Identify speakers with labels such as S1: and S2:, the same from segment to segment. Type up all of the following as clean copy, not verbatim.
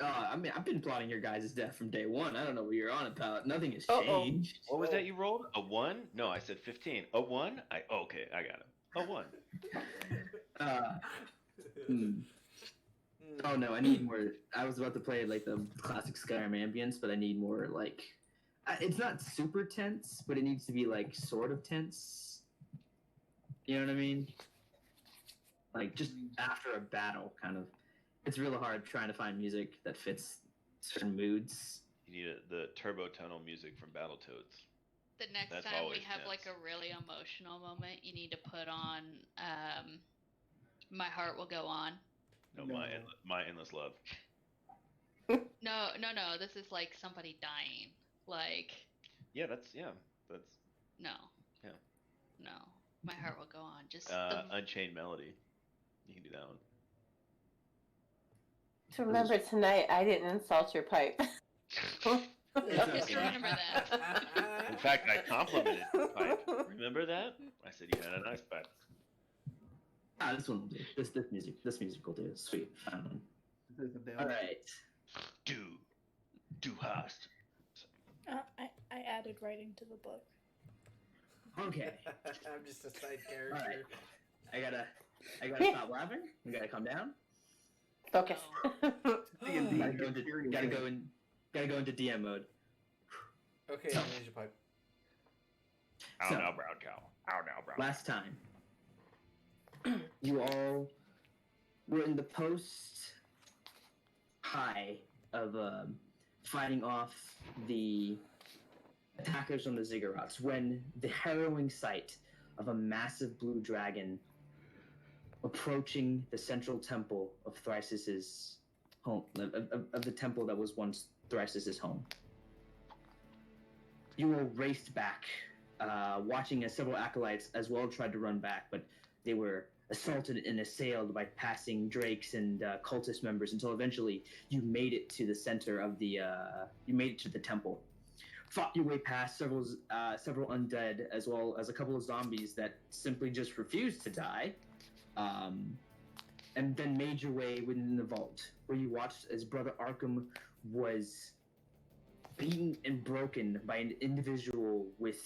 S1: I mean, I've been plotting your guys' death from day one. I don't know what you're on about. Nothing has
S2: Uh-oh.
S1: changed.
S3: What was that you rolled? A 1? No, I said 15. A 1? Okay, I got it. A 1.
S1: Uh, hmm. Oh no, I need more. I was about to play like the classic Skyrim ambience, but I need more like. It's not super tense, but it needs to be like sort of tense. You know what I mean? Like just after a battle, kind of. It's really hard trying to find music that fits certain moods.
S3: You need the turbo tonal music from Battletoads.
S4: The next
S3: That's
S4: time we
S3: always
S4: have
S3: tense.
S4: like a really emotional moment, you need to put on My Heart Will Go On.
S3: No,
S2: No.
S3: my endless love.
S4: No. This is like somebody dying. Like
S3: Yeah, that's
S4: no.
S3: Yeah.
S4: No. My Heart Will Go On. Just
S3: Unchained Melody. You can do that one.
S2: To remember tonight, I didn't insult your pipe.
S4: just remember that.
S3: In fact, I complimented the pipe. Remember that? I said you had a nice pipe.
S1: This one will do. This music will do. Sweet. All right.
S3: Do hast.
S5: I added writing to the book.
S1: Okay.
S6: I'm just a side character.
S1: All right. I gotta stop laughing. We gotta calm down.
S2: Focus.
S1: Gotta go into DM mode.
S6: Okay, raise your pipe.
S3: Ow
S1: So-
S3: now, brown cow. Ow now, brown.
S1: Last time, you all were in the post high of fighting off the attackers on the ziggurats when the harrowing sight of a massive blue dragon approaching the central temple of Thrisis' home, of the temple that was once Thrisis' home. You all raced back, watching as several acolytes as well tried to run back, but they were assaulted and assailed by passing drakes and cultist members until eventually you made it to the center of the temple. Fought your way past several undead as well as a couple of zombies that simply just refused to die, and then made your way within the vault, where you watched as Brother Arkham was beaten and broken by an individual with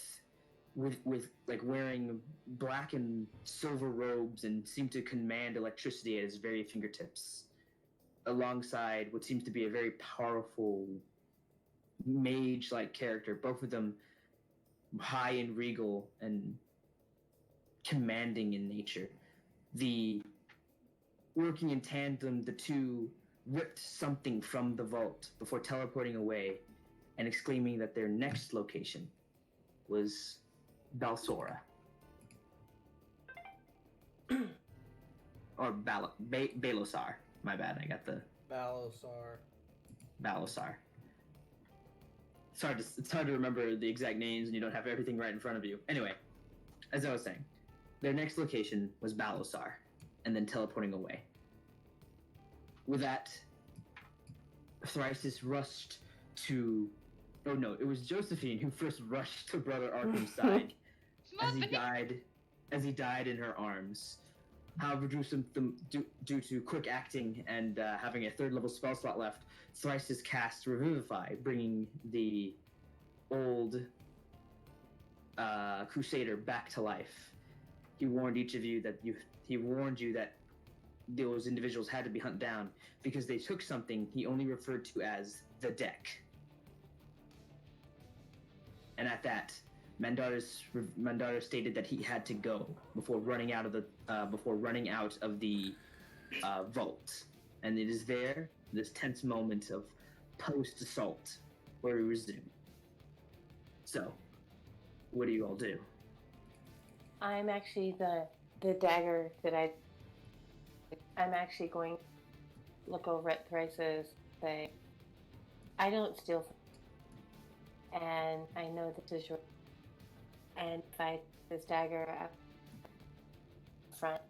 S1: like wearing black and silver robes and seemed to command electricity at his very fingertips, alongside what seems to be a very powerful mage-like character, both of them high and regal and commanding in nature. Working in tandem, the two ripped something from the vault before teleporting away and exclaiming that their next location was Balsora. Or Balosar. My bad, I got the
S6: Balosar.
S1: It's hard to remember the exact names and you don't have everything right in front of you. Anyway, as I was saying, their next location was Balosar, and then teleporting away. With that, Thrisis rushed to... Oh no, it was Josephine who first rushed to Brother Arkham's side as he died in her arms. However, due to quick acting and having a third level spell slot left, Thrisis cast Revivify, bringing the old Crusader back to life. He warned each of you that those individuals had to be hunted down because they took something he only referred to as the deck. And at that, Mandartits stated that he had to go before running out of the vault. And it is there, this tense moment of post-assault, where we resume. So, what do you all do?
S2: I'm actually the dagger that I'm actually going to look over at Thrice's, say, I don't steal from you, and I know this is your, and fight this dagger up front.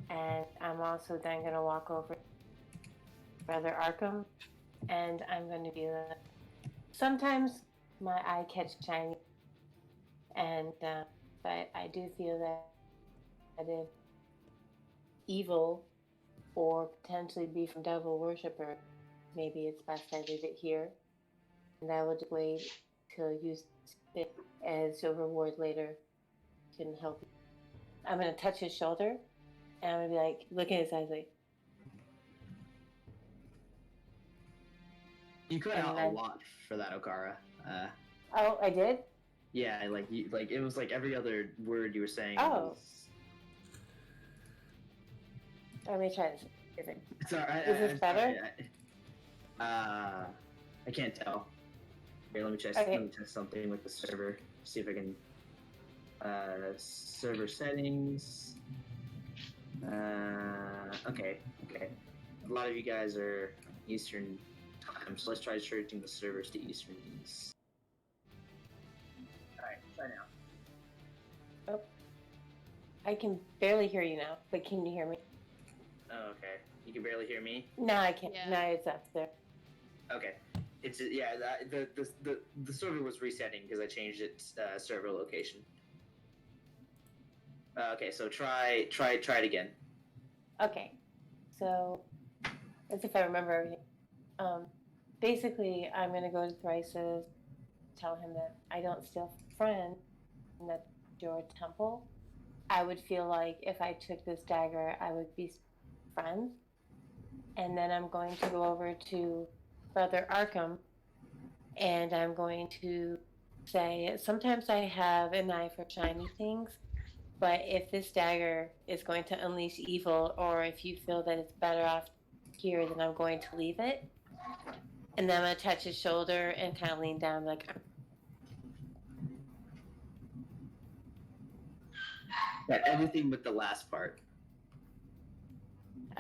S2: And I'm also then going to walk over to Brother Arkham, and I'm going to be the, sometimes my eye catch shiny, and but I do feel that if evil or potentially be from devil worshiper maybe it's best I leave it here, and I will just wait till you it as a reward later. Can help you. I'm gonna touch his shoulder, and I'm gonna be like, look at his eyes, like,
S1: You cut
S2: And
S1: out a
S2: then-
S1: lot for that, Okara.
S2: oh, I did.
S1: Yeah, like it was like every other word you were saying.
S2: Oh.
S1: Was...
S2: Let me try this. Different.
S1: It's alright.
S2: Is this
S1: I'm
S2: better?
S1: sorry, I can't tell. Here, let me test.
S2: Okay.
S1: Let me test something with the server. See if I can. Server settings. Okay. A lot of you guys are Eastern time, so let's try switching the servers to Easterns. Alright, try now.
S2: Oh, I can barely hear you now, but can you hear me?
S1: Oh, okay. You can barely hear me?
S2: No, I can't.
S4: Yeah.
S2: No, it's up there.
S1: Okay. It's yeah. The server was resetting because I changed its server location. Okay, so try it again.
S2: Okay, so as if I remember everything. Basically, I'm gonna go to Thrice's, tell him that I don't steal friends, and that your temple. I would feel like if I took this dagger, I would be friends. And then I'm going to go over to Brother Arkham, and I'm going to say, sometimes I have an eye for shiny things, but if this dagger is going to unleash evil, or if you feel that it's better off here, then I'm going to leave it. And then I'm going to touch his shoulder and kind of lean down, like,
S1: Yeah, everything but the last part.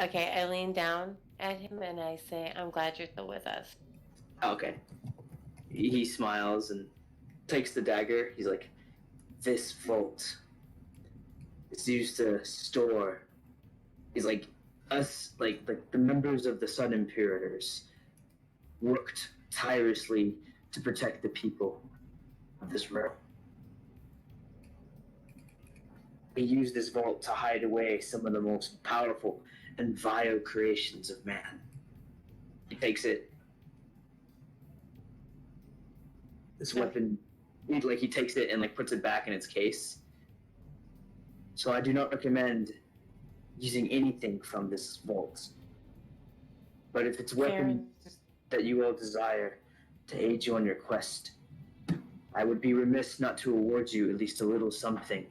S2: okay, I lean down at him and I say, I'm glad you're still with us.
S1: Okay. He smiles and takes the dagger. He's like, "This vault is used to store." He's like, us, like the members of the Sun Imperators worked tirelessly to protect the people of this realm. We use this vault to hide away some of the most powerful and vile creations of man. He takes it. This weapon, he takes it and puts it back in its case. So I do not recommend using anything from this vault. But if it's weapons that you all desire to aid you on your quest, I would be remiss not to award you at least a little something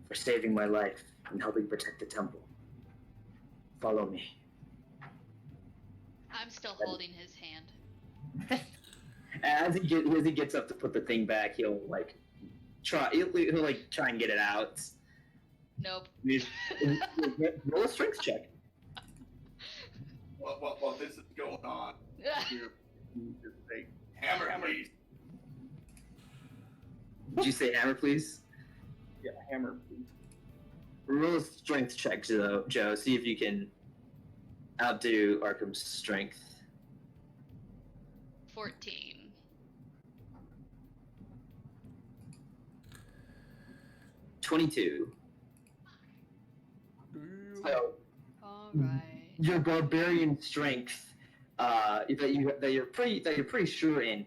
S1: for saving my life and helping protect the temple. Follow me.
S4: I'm still holding his hand.
S1: As he gets up to put the thing back, he'll try and get it out.
S4: Nope.
S1: Roll a strength check.
S7: What this is going on? Here, just say, hammer, please.
S1: Did you say hammer, please?
S7: Yeah, hammer, please.
S1: Roll a strength check, Joe. See if you can outdo Arkham's strength.
S4: 14.
S1: 22. So
S4: Alright.
S1: your barbarian strength, that you're pretty sure in,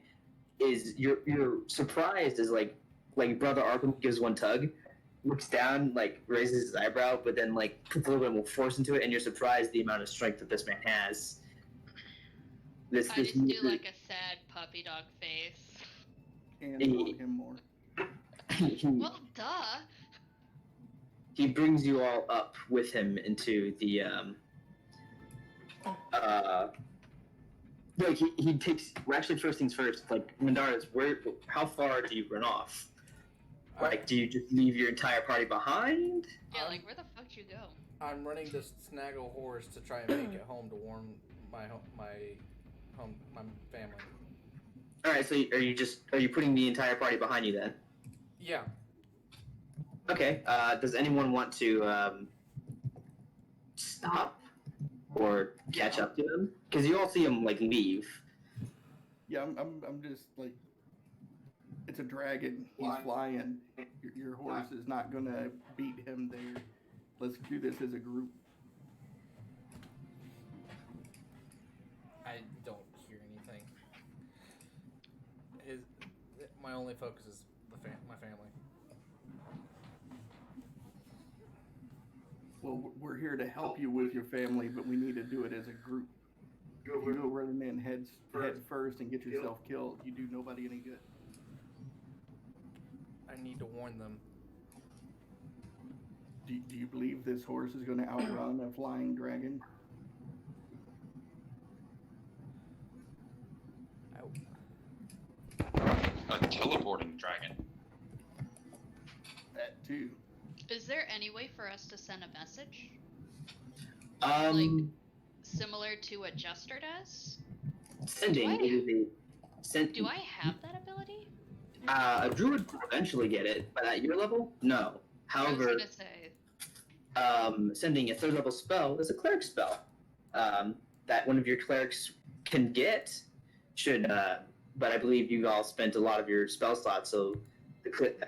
S1: is you're surprised as Brother Arkham gives one tug, looks down, raises his eyebrow, but then puts a little bit more force into it, and you're surprised the amount of strength that this man has.
S4: I just do a sad puppy dog face.
S7: And want him more.
S4: Well, duh.
S1: He brings you all up with him into the he takes, well, actually, first things first, Mandartits, how far do you run off? Do you just leave your entire party behind?
S4: Yeah, where the fuck do you go?
S6: I'm running to snaggle horse to try and make it home to warn my family.
S1: All right, so are you putting the entire party behind you then?
S6: Yeah.
S1: Okay. Does anyone want to stop or catch up to them? Because you all see him leave.
S7: Yeah, I'm just it's a dragon. He's flying. Your horse is not gonna beat him there. Let's do this as a group.
S6: I I don't hear anything. My only focus is my family.
S7: Well, we're here to help you with your family, but we need to do it as a group. If you go running in head first and get yourself killed, you do nobody any good.
S6: I need to warn them.
S7: Do you believe this horse is going to outrun a flying dragon?
S8: A teleporting dragon.
S7: That too.
S4: Is there any way for us to send a message?
S1: Um,
S4: Similar to what Jester does?
S1: sending
S4: Do I have that ability?
S1: A druid will eventually get it, but at your level, no. However,
S4: I was gonna say.
S1: Sending a third level spell is a cleric spell that one of your clerics can get. But I believe you all spent a lot of your spell slots, so the cleric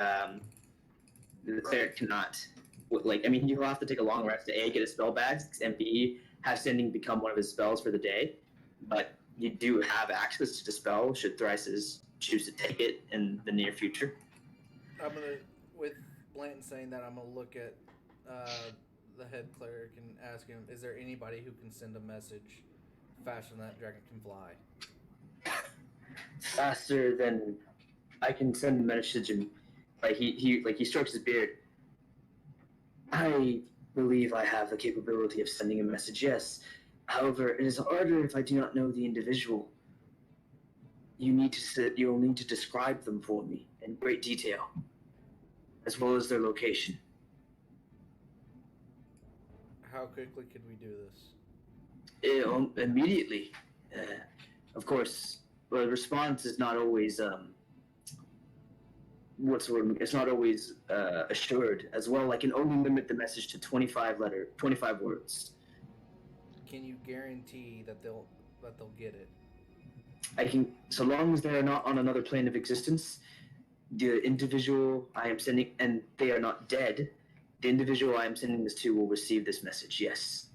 S1: cannot. He'll have to take a long rest to A, get a spell badge, and B, have sending become one of his spells for the day. But you do have access to the spell should Thrices choose to take it in the near future.
S6: I'm gonna, with Blanton saying that, I'm gonna look at the head cleric and ask him, is there anybody who can send a message faster than that dragon can fly?
S1: Faster than I can send a message, and he strokes his beard. I believe I have the capability of sending a message, yes. However, it is harder if I do not know the individual. You'll need to describe them for me in great detail, as well as their location.
S6: How quickly could we do this?
S1: Immediately. Of course, the response is not always it's not always assured as well. I can only limit the message to 25 words.
S6: Can you guarantee that they'll get it?
S1: I can, so long as they are not on another plane of existence, the individual I am sending, and they are not dead, the individual I am sending this to will receive this message, yes.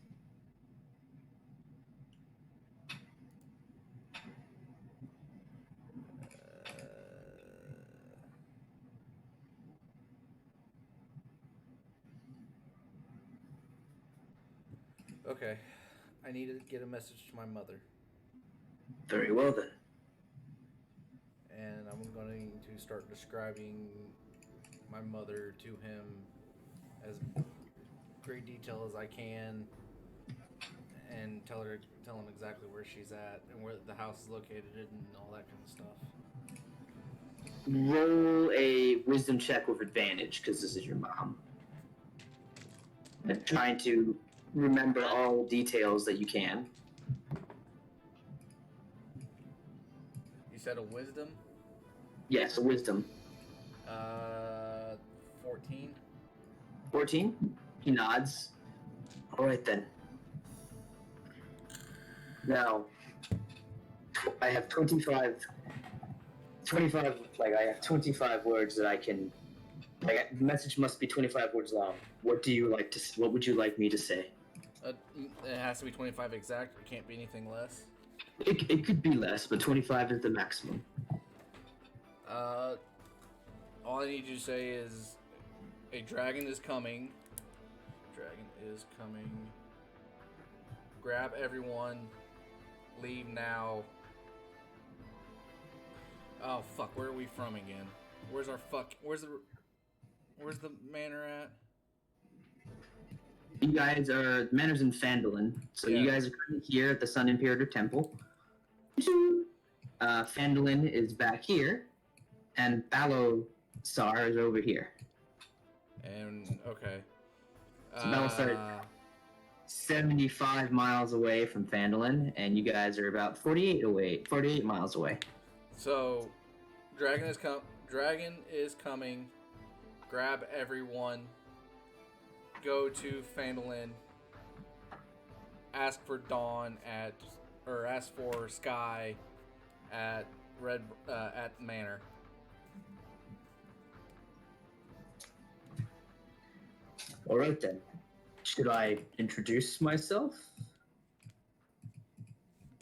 S6: Okay. I need to get a message to my mother.
S1: Very well then.
S6: And I'm going to start describing my mother to him as great detail as I can, and tell him exactly where she's at and where the house is located and all that kind of stuff.
S1: Roll a wisdom check with advantage, because this is your mom. And trying to remember all details that you can.
S6: You said a wisdom?
S1: Yes, a wisdom.
S6: 14.
S1: 14? He nods. All right then. Now, I have 25, I have 25 words that I can, the message must be 25 words long. What would you like me to say?
S6: It has to be 25 exact. It can't be anything less.
S1: It could be less, but 25 is the maximum.
S6: All I need you to say is, a dragon is coming. Dragon is coming. Grab everyone. Leave now. Oh fuck, where are we from again? Where's the manor at?
S1: You guys are, the manor's in Phandalin, so
S6: Yeah.
S1: you guys are currently here at the Sun Imperator Temple. Phandalin is back here, and Balosar is over here.
S6: And okay.
S1: So Balosar 75 miles away from Phandalin, and you guys are about 48 miles away.
S6: So, dragon is coming. Grab everyone. Go to Phandalin. Ask for Dawn ask for Sky at at Manor.
S1: All right then. Should I introduce myself?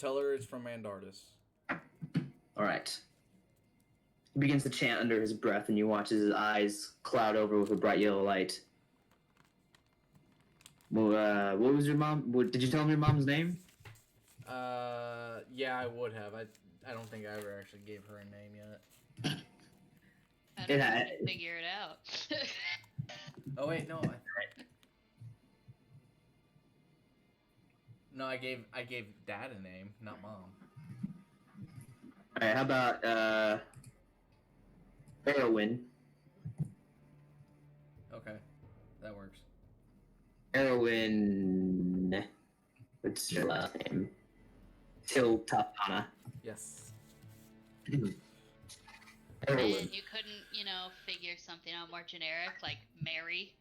S6: Tell her it's from Mandartits.
S1: All right. He begins to chant under his breath, and you watch as his eyes cloud over with a bright yellow light. Well, what was your mom? Did you tell him your mom's name?
S6: Yeah, I would have. I don't think I ever actually gave her a name yet.
S4: I don't know how to figure it out.
S6: Oh wait, no. No, I gave Dad a name, not Mom.
S1: All right. How about Erwin?
S6: Okay, that works.
S1: Erwin. What's your last name? Tiltapana.
S6: Yes.
S1: Erwin.
S4: And you couldn't, figure something out more generic, like Mary.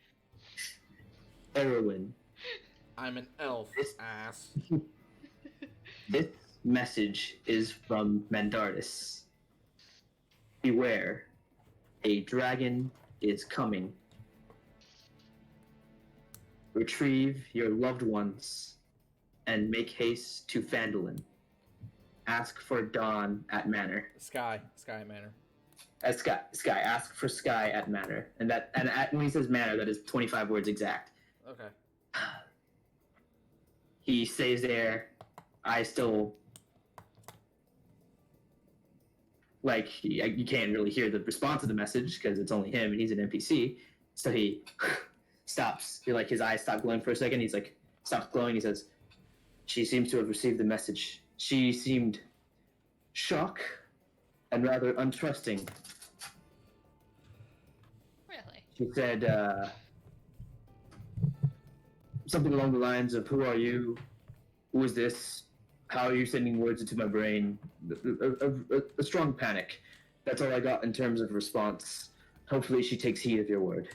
S1: Erwin.
S6: I'm an elf, ass.
S1: This message is from Mandartis. Beware, a dragon is coming. Retrieve your loved ones and make haste to Phandalin. Ask for Dawn at Manor.
S6: Sky Manor.
S1: Sky. Ask for Sky at Manor. And when he says Manor, that is 25 words exact.
S6: Okay.
S1: He stays there. I still you can't really hear the response of the message because it's only him and he's an NPC. So he stops. His eyes stop glowing for a second. He's like stops glowing. He says, "She seems to have received the message. She seemed shocked and rather untrusting."
S4: Really?
S1: She said something along the lines of, "Who are you? Who is this? How are you sending words into my brain?" A strong panic. That's all I got in terms of response. Hopefully she takes heed of your word.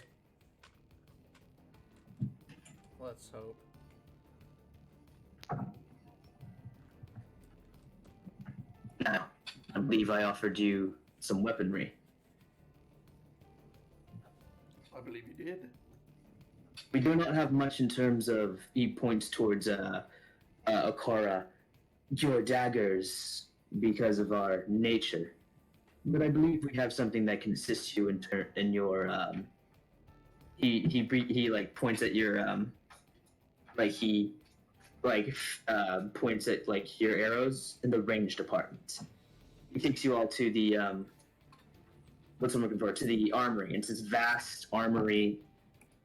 S6: Let's hope.
S1: Now, I believe I offered you some weaponry.
S7: I believe you did.
S1: We do not have much in terms of, he points towards Akara, your daggers because of our nature. But I believe we have something that can assist you in your he like points at your points at like your arrows in the range department. He takes you all to the what's I'm looking for, to the armory. It's this vast armory,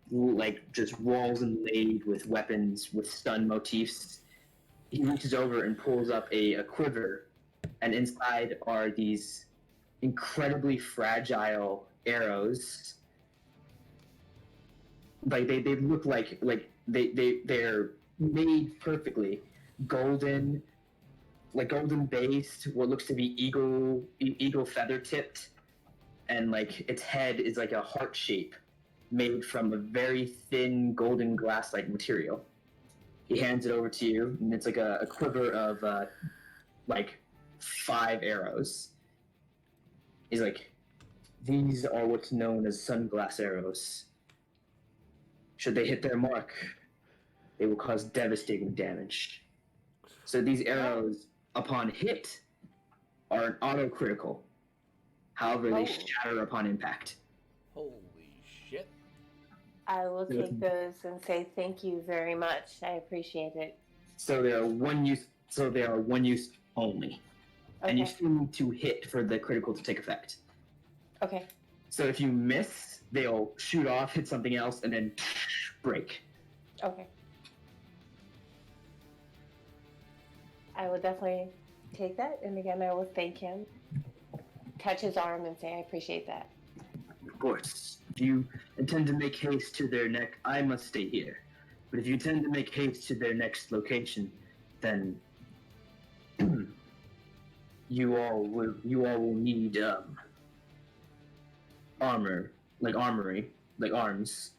S1: like just walls inlaid with weapons with stun motifs. He reaches over and pulls up a quiver, and inside are these incredibly fragile arrows. Like they look like they're made perfectly, golden based, what looks to be eagle feather tipped, and like its head is like a heart shape made from a very thin golden glass-like material. He hands it over to you, and it's like a quiver of like 5 arrows. He's like, "These are what's known as sunglass arrows. Should they hit their mark, they will cause devastating damage. So these arrows, upon hit, are an auto-critical. However, they shatter upon impact."
S6: Holy shit.
S2: I will take those and say thank you very much. I appreciate it.
S1: So they are one use. Only, and you
S2: Okay.
S1: still need to hit for the critical to take effect.
S2: Okay.
S1: So if you miss, they'll shoot off, hit something else, and then break.
S2: Okay. I will definitely take that, and again, I will thank him. Touch his arm and say I appreciate that.
S1: Of course, if you intend to make haste to their neck, I must stay here. But if you intend to make haste to their next location, then you all will need armor, like armory, like arms.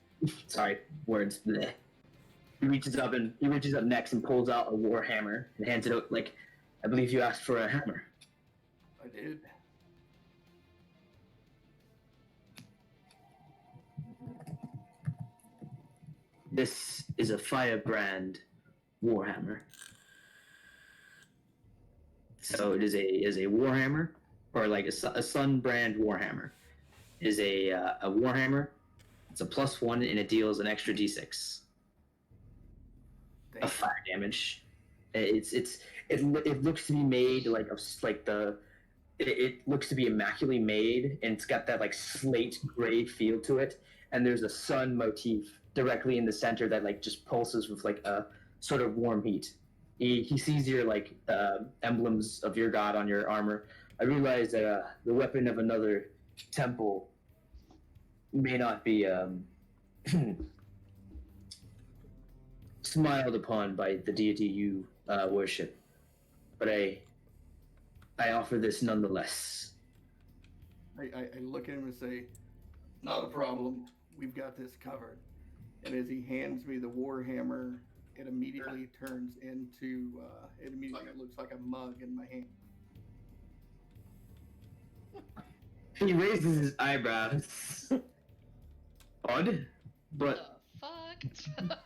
S1: Sorry, words. Bleh. He reaches up next and pulls out a war hammer and hands it out. Like, I believe you asked for a hammer.
S7: I did.
S1: This is a firebrand warhammer. So it is a warhammer, or like a Sun brand warhammer. It is a warhammer. It's a +1 and it deals an extra d6
S7: Damn.
S1: of fire damage. It looks to be made it looks to be immaculately made, and it's got that like slate gray feel to it. And there's a sun motif directly in the center that like just pulses with like a sort of warm heat. He sees your like emblems of your god on your armor. I realize that the weapon of another temple may not be smiled upon by the deity you worship, but I offer this nonetheless.
S7: I look at him and say, "Not a problem. We've got this covered." And as he hands me the warhammer, it immediately turns into. It immediately looks like a mug in my hand.
S1: He raises his eyebrows. Odd, but
S4: The fuck?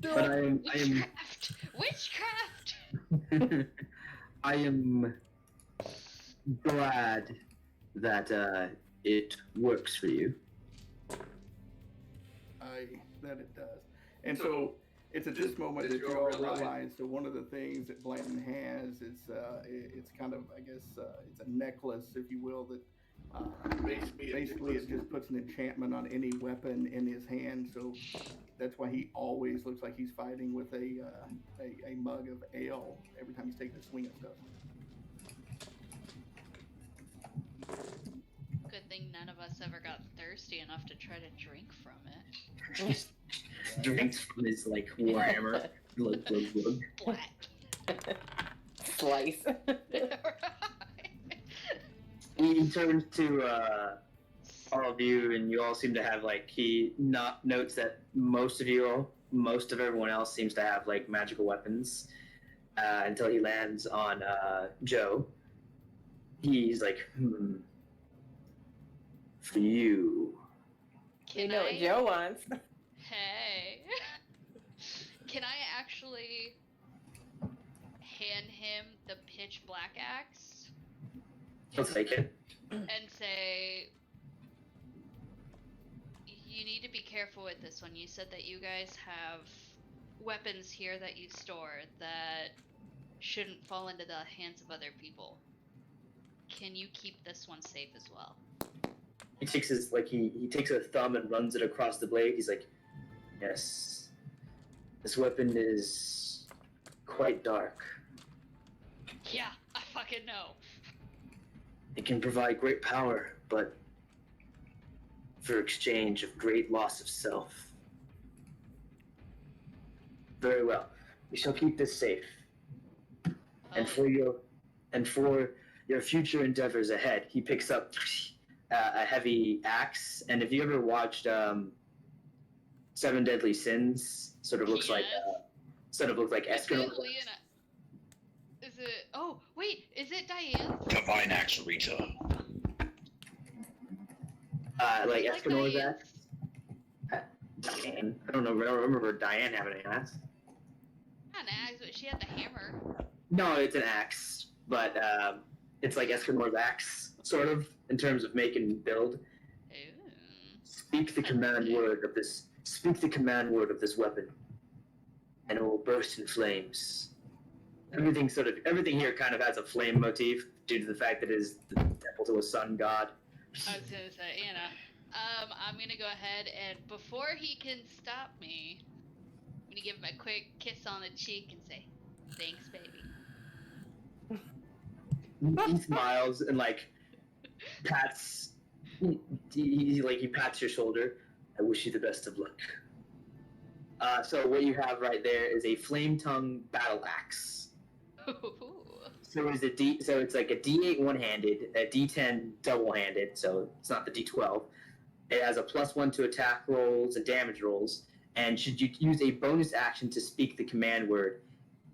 S1: but I am
S4: Witchcraft!
S1: I am glad that it works for you.
S7: That it does. And so it's at this moment that you all realize that one of the things that Blanton has is it's kind of, I guess, it's a necklace, if you will, that basically it just puts an enchantment on any weapon in his hand. So that's why he always looks like he's fighting with a mug of ale every time he's taking a swing at stuff.
S4: Good thing none of us ever got thirsty enough to try to drink from it.
S1: Drinks from his like warhammer. Glug, glug, glug.
S4: Black.
S2: Slice.
S1: He turns to all of you, and you all seem to have like he notes that most of everyone else seems to have like magical weapons until he lands on Joe. He's like, for you.
S2: You know what Joe wants.
S4: Hey. Can I actually hand him the pitch black axe
S1: He'll take it.
S4: and say, you need to be careful with this one. You said that you guys have weapons here that you store that shouldn't fall into the hands of other people. Can you keep this one safe as well?
S1: He takes his he takes a thumb and runs it across the blade. He's like, yes, this weapon is quite dark.
S4: Yeah, I fucking know.
S1: It can provide great power, but for exchange of great loss of self. Very well. We shall keep this safe. And for your future endeavors ahead, he picks up a heavy axe. And if you ever watched Seven Deadly Sins, sort of looks like Escanor.
S4: Is it? Oh, wait. Is it Diane?
S8: Divine Axe Rita.
S1: Like
S4: Like
S1: Escanor's
S4: Diane's?
S1: axe. Diane. I don't know. I don't remember Diane having an axe.
S4: Not an axe, but she had the hammer.
S1: No, it's an axe, but it's like Escanor's axe, sort of, in terms of make and build.
S4: Ooh.
S1: Speak the command word of this. Speak the command word of this weapon, and it will burst in flames. Everything here kind of has a flame motif due to the fact that it is the temple to a sun god.
S4: I was gonna say, Anna. I'm gonna go ahead and before he can stop me, I'm gonna give him a quick kiss on the cheek and say, "Thanks, baby."
S1: He smiles and like pats. He pats your shoulder. I wish you the best of luck. So what you have right there is a flame tongue battle axe. So it's like a D8 one-handed, a D10 double-handed, so it's not the D12. It has a +1 to attack rolls and damage rolls, and should you use a bonus action to speak the command word,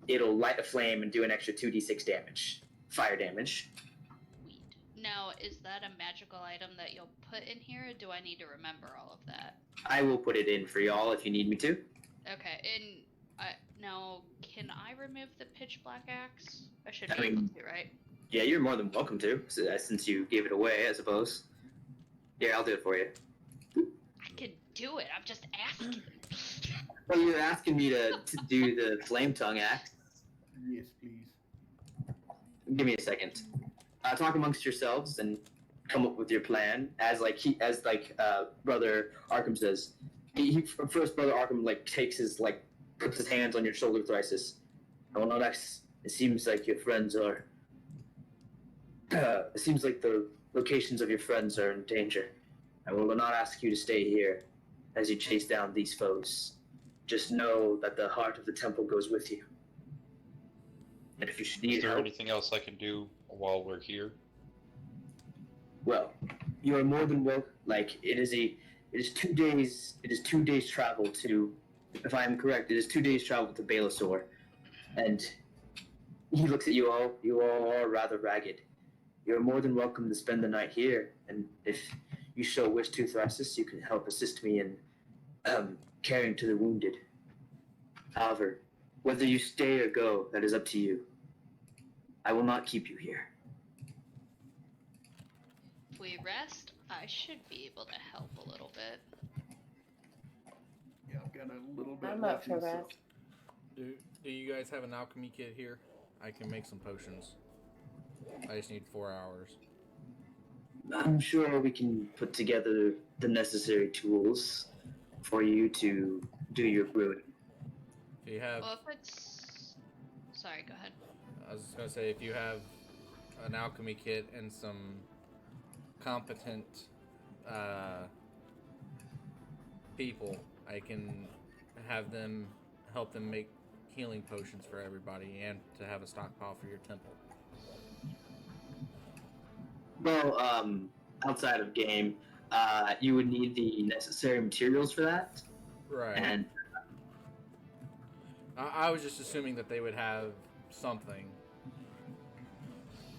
S1: it'll light a flame and do an extra 2d6 damage, fire damage.
S4: Sweet. Now, is that a magical item that you'll put in here, or do I need to remember all of that?
S1: I will put it in for y'all if you need me to.
S4: Okay, and Now, can I remove the pitch black axe? I should
S1: I
S4: be able
S1: mean-
S4: to, right?
S1: Yeah, you're more than welcome to, since you gave it away, I suppose. Yeah, I'll do it for you.
S4: I can do it. I'm just asking.
S1: Well, you're asking me to do the flame tongue axe.
S7: Yes, please.
S1: Give me a second. Talk amongst yourselves and come up with your plan. As Brother Arkham says. First, Brother Arkham puts his hands on your shoulder, Thrisis. I will not ask. It seems like your friends are. It seems like the locations of your friends are in danger. I will not ask you to stay here as you chase down these foes. Just know that the heart of the temple goes with you. And if you should
S8: Is
S1: need
S8: there
S1: help,
S8: anything else I can do while we're here?
S1: well, you are more than welcome. It is 2 days. It is 2 days travel to, if I am correct, it is 2 days travel to Balasor, and he looks at you all. You all are rather ragged. You are more than welcome to spend the night here, and if you so wish to, Thrasis, you can help assist me in caring to the wounded. However, whether you stay or go, that is up to you. I will not keep you here.
S4: If we rest, I should be able to help a little bit.
S7: Yeah, I've got a little bit
S2: I'm
S7: left
S2: up for
S7: myself.
S2: rest.
S6: Do you guys have an alchemy kit here? I can make some potions. I just need 4 hours.
S1: I'm sure we can put together the necessary tools for you to do your brewing.
S6: If you have,
S4: Well, if it's... Sorry, go ahead.
S6: I was just gonna say, if you have an alchemy kit and some competent people, I can have them help them make healing potions for everybody and to have a stockpile for your temple.
S1: Well, outside of game, you would need the necessary materials for that.
S6: Right.
S1: And
S6: I was just assuming that they would have something.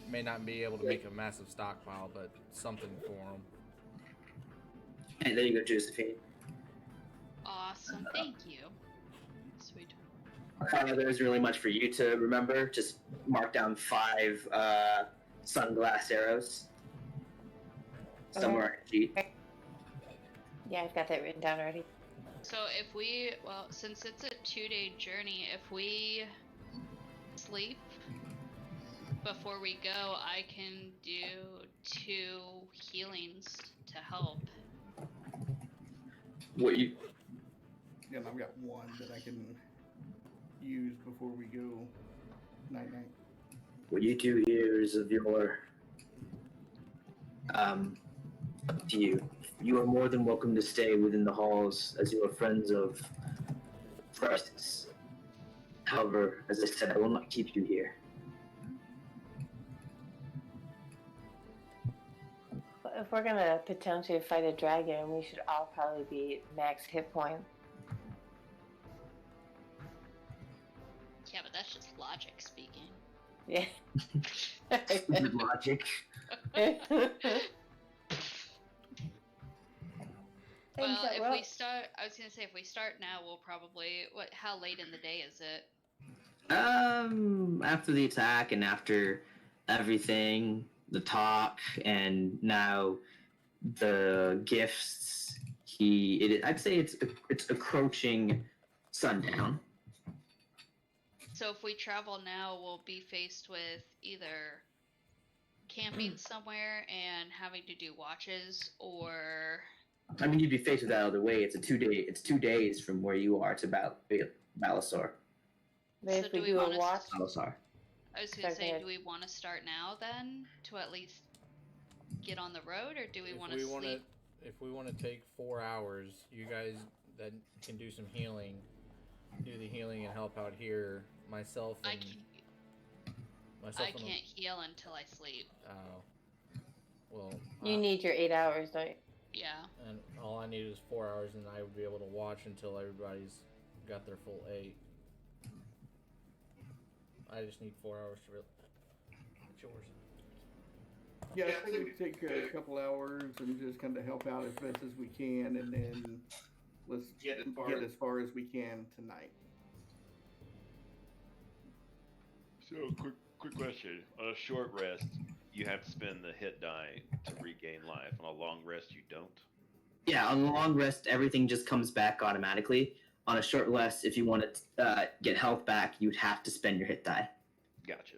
S6: May not be able to make a massive stockpile, but something for them.
S1: hey, there you go, Josephine.
S4: Awesome, thank you. Sweet.
S1: There isn't really much for you to remember. Just mark down 5 sunglass arrows somewhere on your sheet.
S2: Yeah, I've got that written down already.
S4: So if we, well, since it's a 2-day journey, if we sleep before we go, I can do 2 healings to help.
S1: What you?
S7: Yeah, and I've got one that I can use before we go night night.
S1: What you do here is of your up to you. You are more than welcome to stay within the halls as you are friends of Thrisis. However, as I said, I will not keep you here.
S2: If we're gonna potentially fight a dragon, we should all probably be max hit point.
S4: Yeah, but that's just logic speaking.
S2: Yeah.
S1: Good logic.
S4: Well,
S2: Things that
S4: if
S2: well-
S4: we start, I was gonna say if we start now, we'll probably. How late in the day is it?
S1: After the attack and after everything, the talk, and now the gifts, I'd say it's approaching sundown.
S4: So if we travel now, we'll be faced with either camping somewhere and having to do watches, or
S1: I mean, you'd be faced with that other way. It's 2 days from where you are to Balasor.
S2: But
S4: So
S2: if
S4: do
S2: we
S4: we
S2: do a
S4: wanna
S2: watch,
S1: Balasar.
S4: I was gonna
S2: Sorry, go
S4: say,
S2: ahead.
S4: do we want to start now then to at least get on the road, or do we want to sleep?
S6: If we want to take 4 hours, you guys that can do some healing, do the healing and help out here. Myself
S4: I
S6: and
S4: can't,
S6: myself
S4: I
S6: and
S4: can't heal until I sleep.
S6: well,
S2: you need your 8 hours, don't you?
S4: Yeah.
S6: and all I need is 4 hours, and I would be able to watch until everybody's got their full 8. I just need 4 hours to. It's yours.
S7: Yeah, I think we take a couple hours and just kind of help out as best as we can, and then let's get as far as we can tonight.
S3: So, quick question. On a short rest, you have to spend the hit die to regain life. On a long rest, you don't.
S1: Yeah, on a long rest, everything just comes back automatically. On a short rest, if you want to get health back, you'd have to spend your hit die.
S3: Gotcha.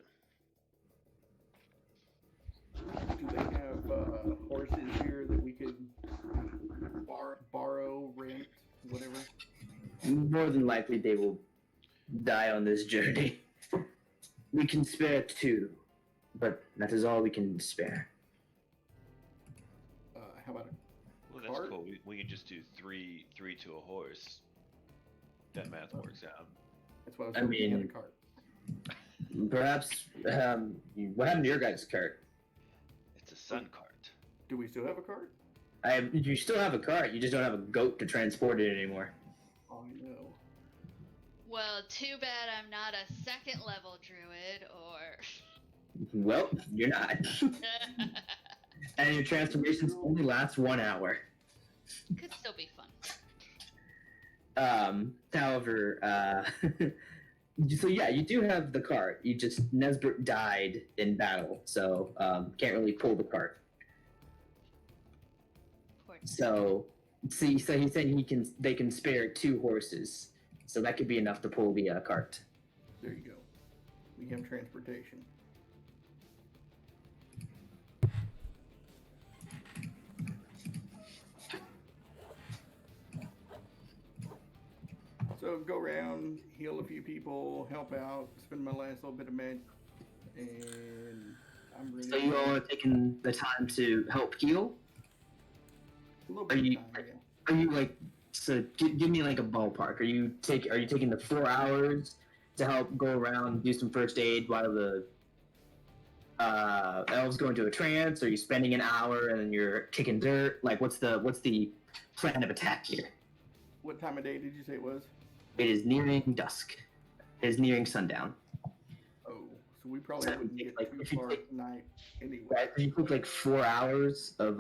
S7: Do they have horses here that we could borrow, rent, whatever?
S1: More than likely, they will die on this journey. We can spare 2, but that is all we can spare.
S7: How about
S3: Well, that's
S7: Cart?
S3: cool. We can just do three to a horse. That math works out.
S7: that's what I was
S1: I
S7: hoping,
S1: mean-
S7: a cart.
S1: Perhaps, what happened to your guys' cart?
S3: It's a sun cart.
S7: Do we still have a cart?
S1: You still have a cart, you just don't have a goat to transport it anymore.
S7: Oh, I know.
S4: Well, too bad I'm not a second level druid, or.
S1: Well, you're not. And your transformations only last 1 hour.
S4: Could still be fun.
S1: However, so yeah, you do have the cart. You just Nesbert died in battle, so can't really pull the cart.
S4: Poor
S1: So he's saying they can spare 2 horses, so that could be enough to pull the cart.
S7: There you go. We have transportation. So go around, heal a few people, help out, spend my last little bit of med, and I'm ready.
S1: So you all are taking the time to help heal.
S7: a little
S1: Are
S7: bit of
S1: you-
S7: time, yeah.
S1: Are you like, so give me like a ballpark? Are you taking the 4 hours to help go around do some first aid while the elves go into a trance? Or are you spending an hour and then you're kicking dirt? Like, what's the plan of attack here?
S7: What time of day did you say it was?
S1: It is nearing dusk. It is nearing sundown.
S7: Oh, so we probably
S1: So,
S7: wouldn't get
S1: like,
S7: too
S1: if you
S7: far
S1: take-
S7: tonight anyway.
S1: Right? So you took like 4 hours of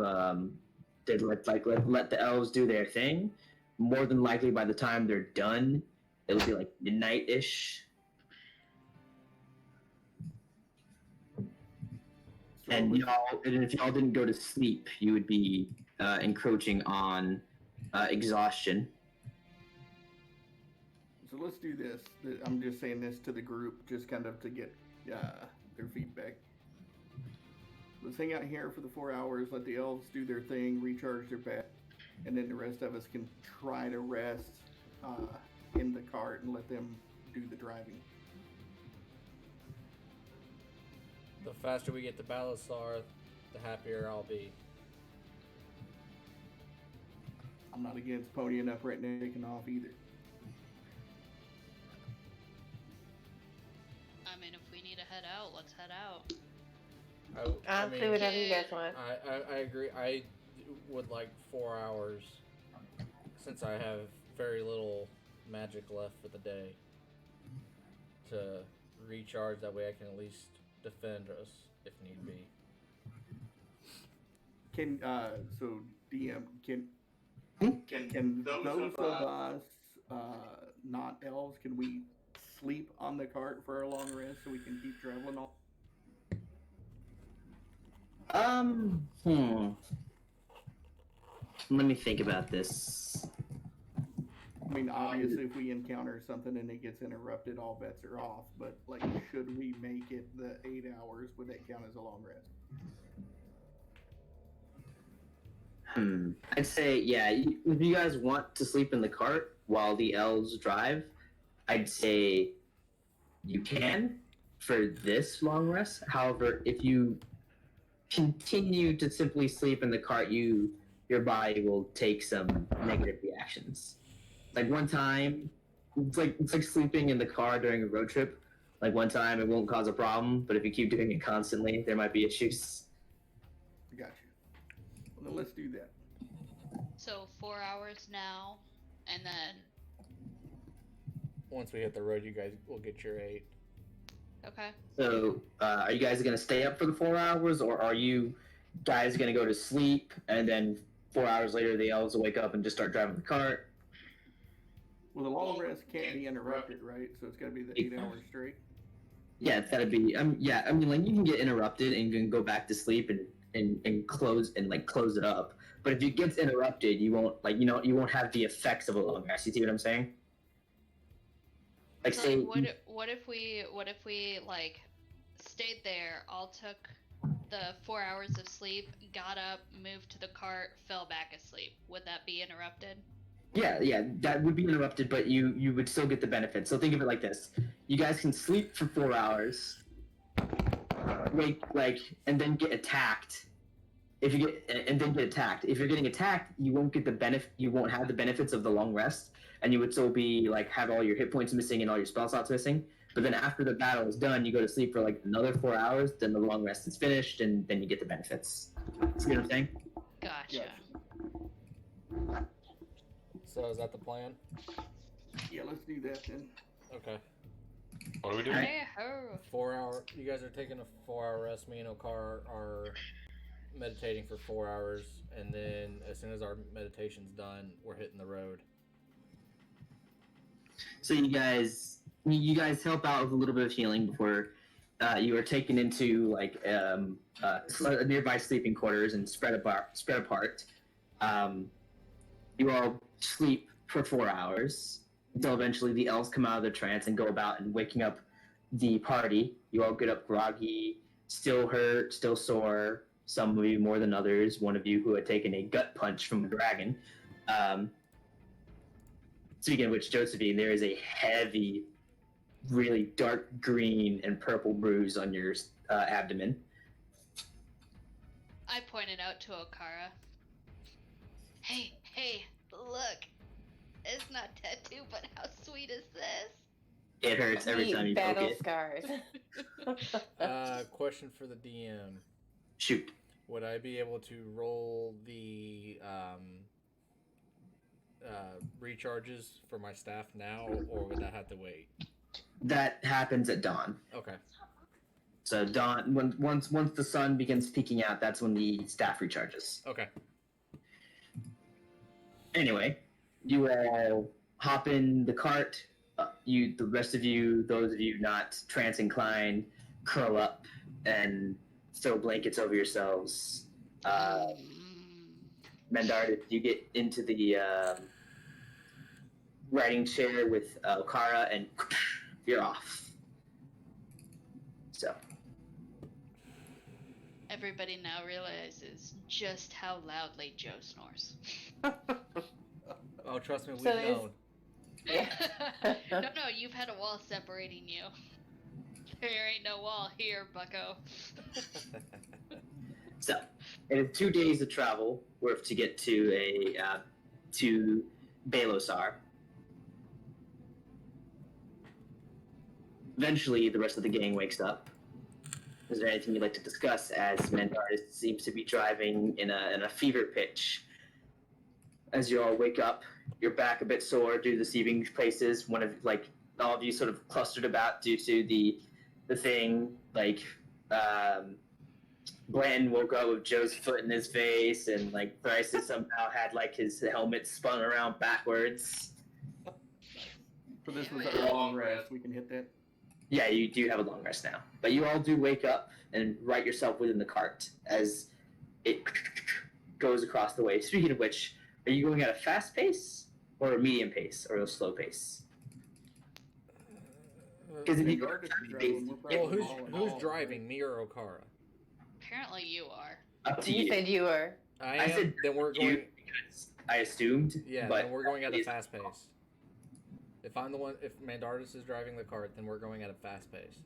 S1: let the elves do their thing. More than likely, by the time they're done, it'll be like midnight-ish.
S7: So
S1: And
S7: let's-
S1: if y'all didn't go to sleep, you would be encroaching on exhaustion.
S7: So let's do this. I'm just saying this to the group, just kind of to get their feedback. Let's hang out here for the 4 hours, let the elves do their thing, recharge their bat, and then the rest of us can try to rest in the cart and let them do the driving.
S6: The faster we get to Balasar, the happier I'll be.
S7: I'm not against ponying up right now, taking off either.
S4: I mean, if we need to head out, let's head out.
S2: I'll do whatever you guys want.
S6: I agree. I would like 4 hours, since I have very little magic left for the day, to recharge. That way I can at least defend us if need be.
S7: Can so DM can those of us not elves, can we sleep on the cart for a long rest so we can keep traveling on?
S1: Let me think about this.
S7: I mean, obviously, if we encounter something and it gets interrupted, all bets are off. But like, should we make it the 8 hours? Would that count as a long rest?
S1: I'd say, yeah, if you guys want to sleep in the cart while the elves drive, I'd say you can for this long rest. However, if you continue to simply sleep in the cart, your body will take some negative reactions. Like one time, it's like sleeping in the car during a road trip. Like one time, it won't cause a problem, but if you keep doing it constantly, there might be issues.
S7: Got you. Well, then let's do that.
S4: So 4 hours now, and then
S6: Once we hit the road, you guys will get your 8.
S4: okay.
S1: So, are you guys gonna stay up for the 4 hours, or are you guys gonna go to sleep and then 4 hours later the elves will wake up and just start driving the cart?
S7: Well, the long rest can't be interrupted, right? So it's got to be the 8 hours straight.
S1: Yeah, that'd be. Yeah, I mean, like you can get interrupted and you can go back to sleep and close and like close it up. But if it gets interrupted, you won't you won't have the effects of a long rest. You see what I'm saying? Like
S4: So
S1: say
S4: like, what if we like stayed there, all took the 4 hours of sleep, got up, moved to the cart, fell back asleep? Would that be interrupted?
S1: yeah, that would be interrupted, but you would still get the benefit. So think of it like this: you guys can sleep for 4 hours, wake and then get attacked. If you get and then get attacked, if you're getting attacked, you won't get the benefit. You won't have the benefits of the long rest, and you would still be like have all your hit points missing and all your spell slots missing. But then after the battle is done, you go to sleep for like another 4 hours. Then the long rest is finished, and then you get the benefits. See what I'm saying?
S4: Gotcha.
S6: So is that the plan?
S7: Yeah, let's do that then.
S6: Okay.
S8: What are we doing?
S4: Hey-ho.
S6: 4 hour. You guys are taking a 4 hour rest. Me and Okar are meditating for 4 hours, and then as soon as our meditation's done, we're hitting the road.
S1: So you guys help out with a little bit of healing before you are taken into like nearby sleeping quarters and spread apart. You all sleep for 4 hours until eventually the elves come out of their trance and go about and waking up the party. You all get up groggy, still hurt, still sore. Some of you more than others. One of you who had taken a gut punch from a dragon. Speaking of which, Josephine, there is a heavy, really dark green and purple bruise on your abdomen.
S4: I pointed out to Okara. Hey, look. It's not tattoo, but how sweet is this?
S1: It hurts every time you poke
S2: battle
S1: it.
S2: scars.
S6: Question for the DM.
S1: Shoot.
S6: Would I be able to roll the recharges for my staff now, or would that have to wait?
S1: That happens at dawn.
S6: Okay.
S1: So dawn, once the sun begins peeking out, that's when the staff recharges.
S6: Okay.
S1: Anyway, you all hop in the cart. The rest of you, those of you not trance inclined, curl up and throw blankets over yourselves. Mandartits, you get into the riding chair with Okara, and you're off. So.
S4: Everybody now realizes just how loudly Joe snores.
S6: Oh, trust me, we've
S2: So is-
S6: known.
S4: No, you've had a wall separating you. There ain't no wall here, bucko.
S1: So, it is 2 days of travel worth to get to Balosar. Eventually, the rest of the gang wakes up. Is there anything you'd like to discuss? As Mandartits seems to be driving in a fever pitch. As you all wake up, you're back a bit sore due to the sleeping places. All of you sort of clustered about due to the thing. Blanton woke up with Joe's foot in his face, and Thrice somehow had his helmet spun around backwards.
S7: So this was our long rest. We can hit that.
S1: Yeah, you do have a long rest now. But you all do wake up and right yourself within the cart as it goes across the way. Speaking of which, are you going at a fast pace or a medium pace or a slow pace? Because if you go at a fast pace,
S6: Well, who's driving, me or Okara?
S4: Apparently you are.
S1: up to
S2: You
S1: you.
S2: said you were.
S6: I
S1: I
S6: am.
S1: said
S6: Then we're
S1: You,
S6: going.
S1: because I assumed.
S6: Yeah,
S1: but
S6: then we're going at a
S1: it's-
S6: fast pace. If I'm the one, if Mandartits is driving the cart, then we're going at a fast pace.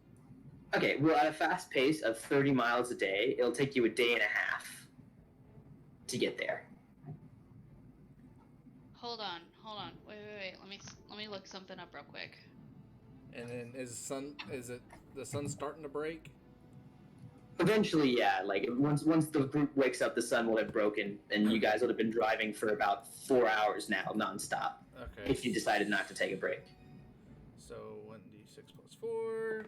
S1: Okay, well, at a fast pace of 30 miles a day, it'll take you a day and a half to get there.
S4: Hold on. Wait. Let me look something up real quick.
S6: And then is the sun starting to break?
S1: Eventually, yeah. Once the group wakes up, the sun will have broken, and you guys would have been driving for about 4 hours now, nonstop.
S6: Okay.
S1: If you decided not to take a break.
S6: So 1d6 plus 4.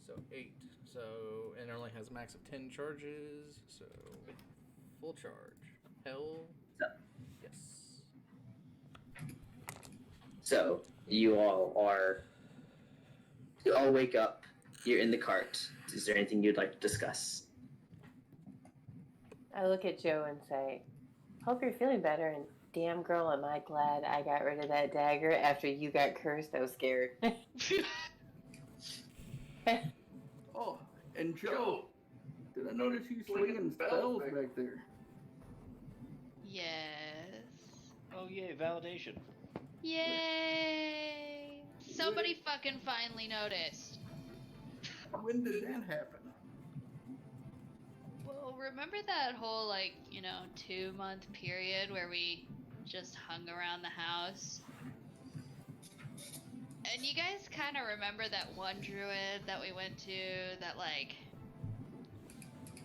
S6: So 8. So and it only has a max of 10 charges. So full charge. Hell.
S1: So.
S6: Yes.
S1: So you all wake up you're in the cart. Is there anything you'd like to discuss?
S2: I look at Joe and say, "Hope you're feeling better." And damn girl, am I glad I got rid of that dagger after you got cursed. I was scared.
S7: Oh, and Joe, did I notice you slinging spells back there?
S4: Yes.
S3: Oh yay, validation.
S4: Yay! Somebody fucking finally noticed.
S7: When did that happen?
S4: Well, remember that whole, 2-month period where we just hung around the house? And you guys kind of remember that one druid that we went to that,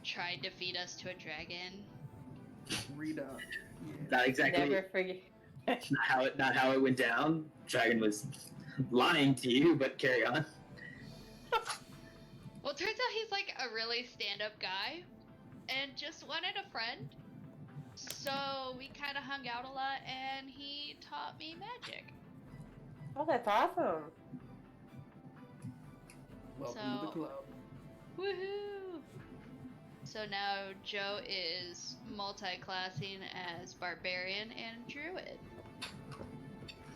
S4: tried to feed us to a dragon?
S7: Rita. Yeah.
S1: Not exactly.
S2: Never forget.
S1: Not how it went down. Dragon was lying to you, but carry on.
S4: Well, it turns out he's a really stand-up guy and just wanted a friend. So we kind of hung out a lot and he taught me magic.
S2: Oh, that's awesome.
S7: Welcome to the
S4: So-
S7: club.
S4: Woohoo! So now Joe is multi-classing as barbarian and druid.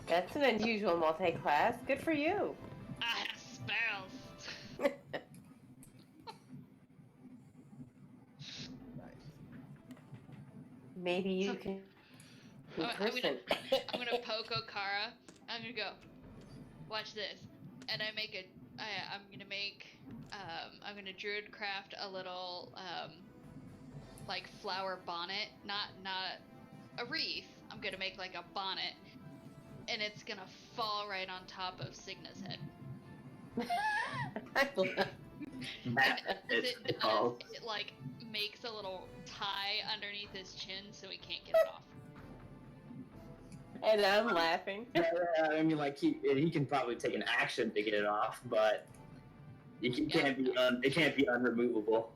S2: That's an unusual multi-class. Good for you.
S4: I have spells.
S7: Nice.
S2: Maybe you can. In
S4: I'm
S2: person.
S4: gonna poke Okara. I'm gonna go. Watch this, and I'm gonna druid craft a little flower bonnet, not a wreath. I'm gonna make a bonnet, and it's gonna fall right on top of Signa's head.
S2: I love-
S1: It's called.
S4: It makes a little tie underneath his chin so he can't get it off.
S2: And I'm laughing.
S1: I mean, he can probably take an action to get it off, but it can't be unremovable.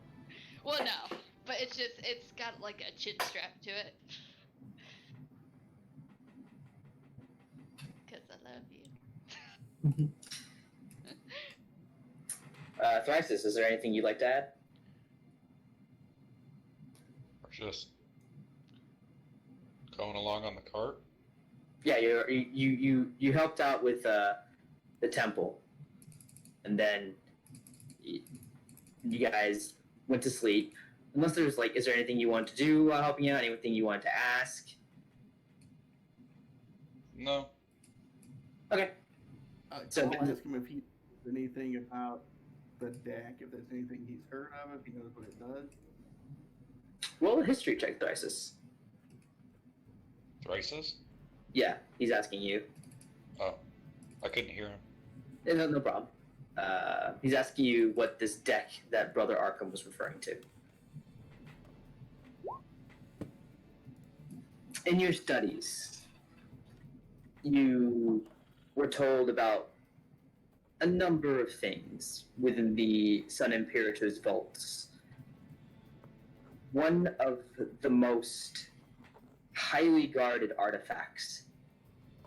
S4: Well, no, but it's got a chin strap to it. Cause I love you.
S1: Thrysis, is there anything you'd like to add?
S8: Or just going along on the cart?
S1: Yeah, you helped out with the temple, and then you guys went to sleep. Unless there's is there anything you want to do while helping out? Anything you want to ask?
S8: No.
S1: Okay. So
S7: I'll ask him if he knows anything about the deck, if there's anything he's heard of, if he knows what it does.
S1: roll a history check, Thrysis.
S8: Thrysis?
S1: Yeah, he's asking you.
S8: Oh, I couldn't hear him.
S1: No problem. He's asking you what this deck that Brother Arkham was referring to. In your studies, you were told about a number of things within the Sun Imperator's vaults. One of the most highly guarded artifacts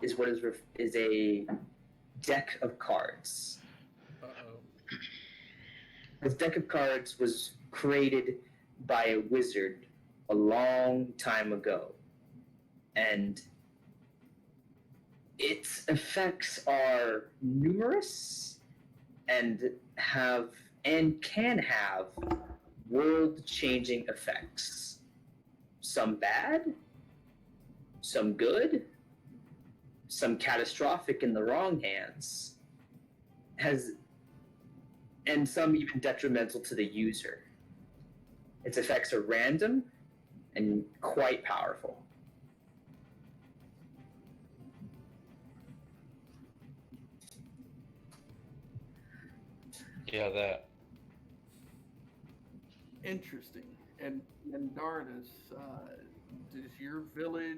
S1: is what is a deck of cards.
S6: Uh-oh.
S1: This deck of cards was created by a wizard a long time ago, and its effects are numerous and can have world-changing effects. Some bad, some good, some catastrophic in the wrong hands, and some even detrimental to the user. Its effects are random and quite powerful.
S8: Yeah, that.
S7: Interesting. And Mandartits, does your village,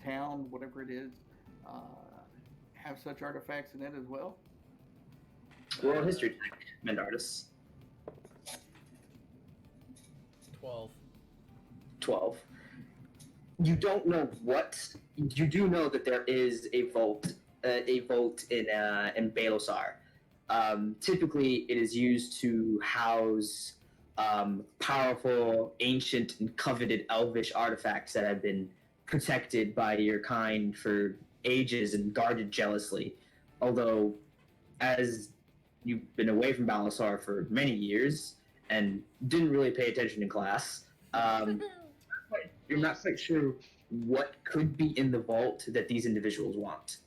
S7: town, whatever it is, have such artifacts in it as well?
S1: Roll a history check, Mandartis.
S6: 12.
S1: 12. You don't know what. You do know that there is a vault in Baelosar, Typically, it is used to house powerful, ancient, and coveted elvish artifacts that have been protected by your kind for ages and guarded jealously. Although, as you've been away from Balasar for many years and didn't really pay attention in class, you're not quite sure what could be in the vault that these individuals want.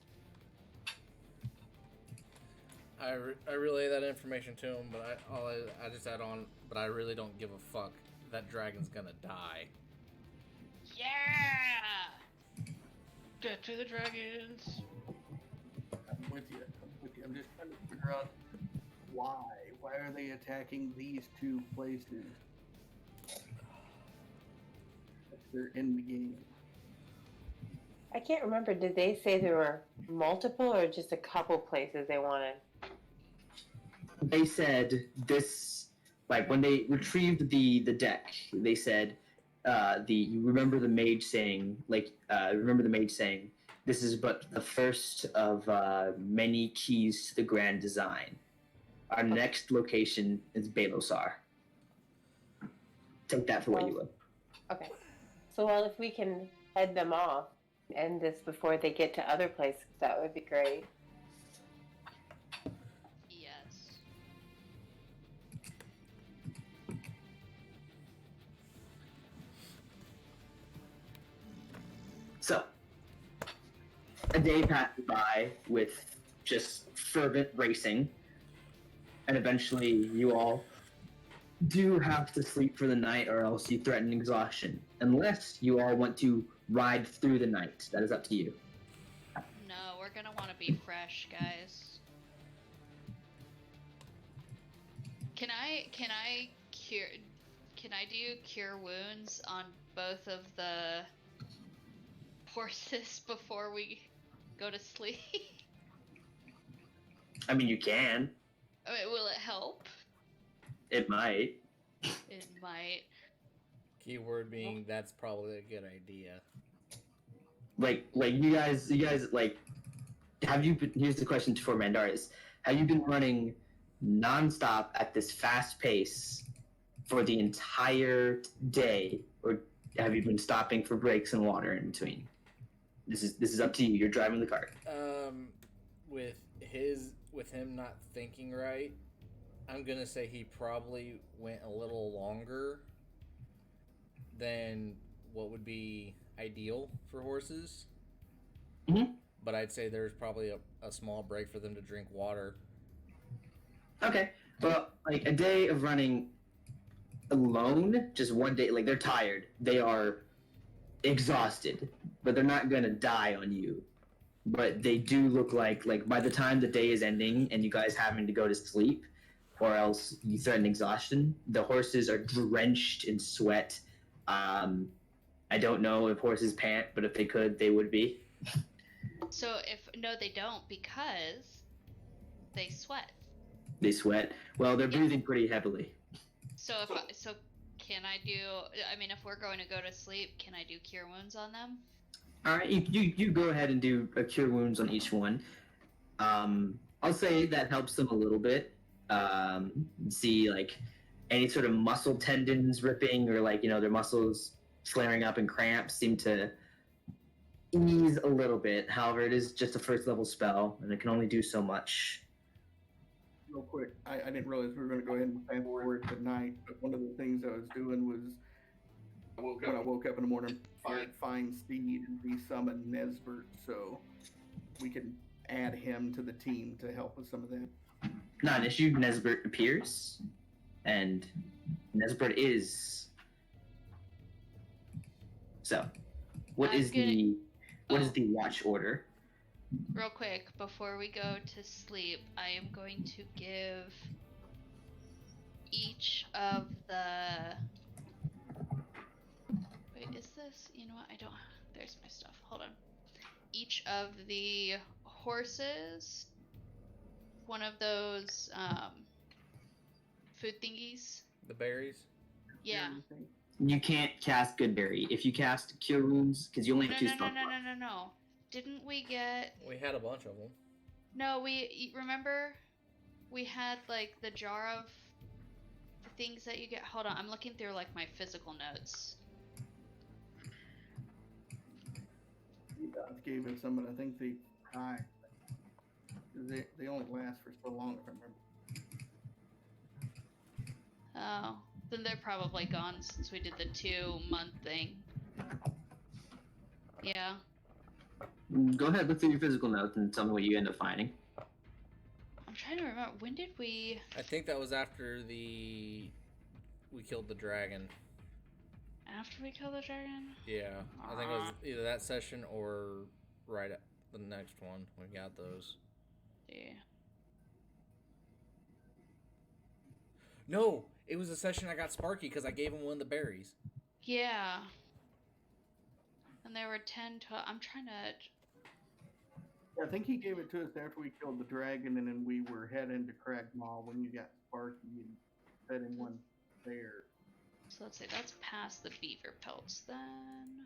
S6: I relay that information to him, but I just add on, but I really don't give a fuck. That dragon's gonna die.
S4: Yeah!
S3: Get to the dragons.
S7: I'm with you. I'm just trying to figure out why. Why are they attacking these two places? They're in the game.
S2: I can't remember. Did they say there were multiple or just a couple places they wanted?
S1: They said this, like when they retrieved the deck, they said you remember the mage saying, this is but the first of many keys to the grand design. Our next location is Balosar. Take that for what you will.
S2: Okay. So, well, if we can head them off, end this before they get to other places, that would be great.
S4: Yes.
S1: So, a day passes by with just fervent racing, and eventually you all do have to sleep for the night, or else you threaten exhaustion. Unless you all want to ride through the night. That is up to you.
S4: No, we're gonna want to be fresh, guys. Can I do cure wounds on both of the horses before we go to sleep?
S1: I mean, you can.
S4: I mean, will it help?
S1: It might.
S4: It might.
S6: Keyword being, that's probably a good idea.
S1: Like you guys, like, have you been, here's the question for Mandartits. Have you been running nonstop at this fast pace for the entire day, or have you been stopping for breaks and water in between? This is up to you. You're driving the cart.
S6: With him not thinking right, I'm gonna say he probably went a little longer than what would be ideal for horses.
S1: Mm-hmm.
S6: But I'd say there's probably a small break for them to drink water.
S1: Okay. Well, like a day of running alone, just one day, like they're tired. They are exhausted, but they're not gonna die on you. But they do look like by the time the day is ending and you guys having to go to sleep, or else you threaten exhaustion, the horses are drenched in sweat. I don't know if horses pant, but if they could, they would be.
S4: So no, they don't, because they sweat.
S1: They sweat. Well, they're
S4: Yeah.
S1: breathing pretty heavily.
S4: So can I do? I mean, if we're going to go to sleep, can I do cure wounds on them?
S1: All right, you go ahead and do a cure wounds on each one. I'll say that helps them a little bit. See, like any sort of muscle tendons ripping, or their muscles flaring up and cramps seem to ease a little bit. However, it is just a first level spell, and it can only do so much.
S7: Real quick, I didn't realize we were going to go ahead and plan forward tonight, but one of the things I was doing was when I woke up in the morning, find Steed and resummon Nesbert, so we can add him to the team to help with some of that.
S1: Not an issue. Nesbert appears, and Nesbert is. So, what is the watch order?
S4: Real quick, before we go to sleep, I am going to give each of the. Wait, is this? You know what? I don't. There's my stuff. Hold on. Each of the horses, one of those food thingies.
S6: The berries?
S4: Yeah.
S1: You can't cast Goodberry. If you cast Cure Wounds, because you only have two spell slots.
S4: No. Didn't we get?
S6: We had a bunch of them.
S4: No, remember. we had like the jar of the things that you get. Hold on, I'm looking through like my physical notes.
S7: You guys gave us some, and I think they died. They only last for so long, if I remember.
S4: Oh, then they're probably gone since we did the 2-month thing. Yeah.
S1: Go ahead, look through your physical notes and tell me what you end up finding.
S4: I'm trying to remember, when did we...
S6: I think that was after we killed the dragon.
S4: After we killed the dragon?
S6: Yeah, I think it was either that session or right at the next one. We got those.
S4: Yeah.
S6: No, it was a session I got Sparky because I gave him one of the berries.
S4: Yeah. And there were 10 I'm trying to...
S7: Yeah, I think he gave it to us after we killed the dragon, and then we were heading to Cragmaw when you got Sparky and fed him one there.
S4: So let's say that's past the beaver pelts then.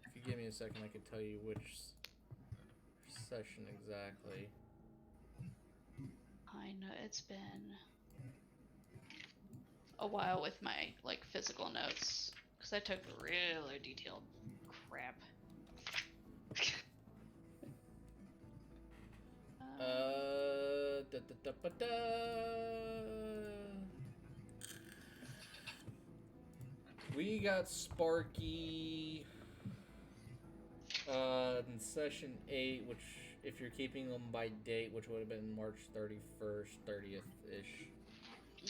S6: If you give me a second, I can tell you which session exactly.
S4: I know it's been a while with my like physical notes because I took really detailed crap.
S6: We got Sparky in session 8, which if you're keeping them by date, which would have been March 31st, 30th-ish.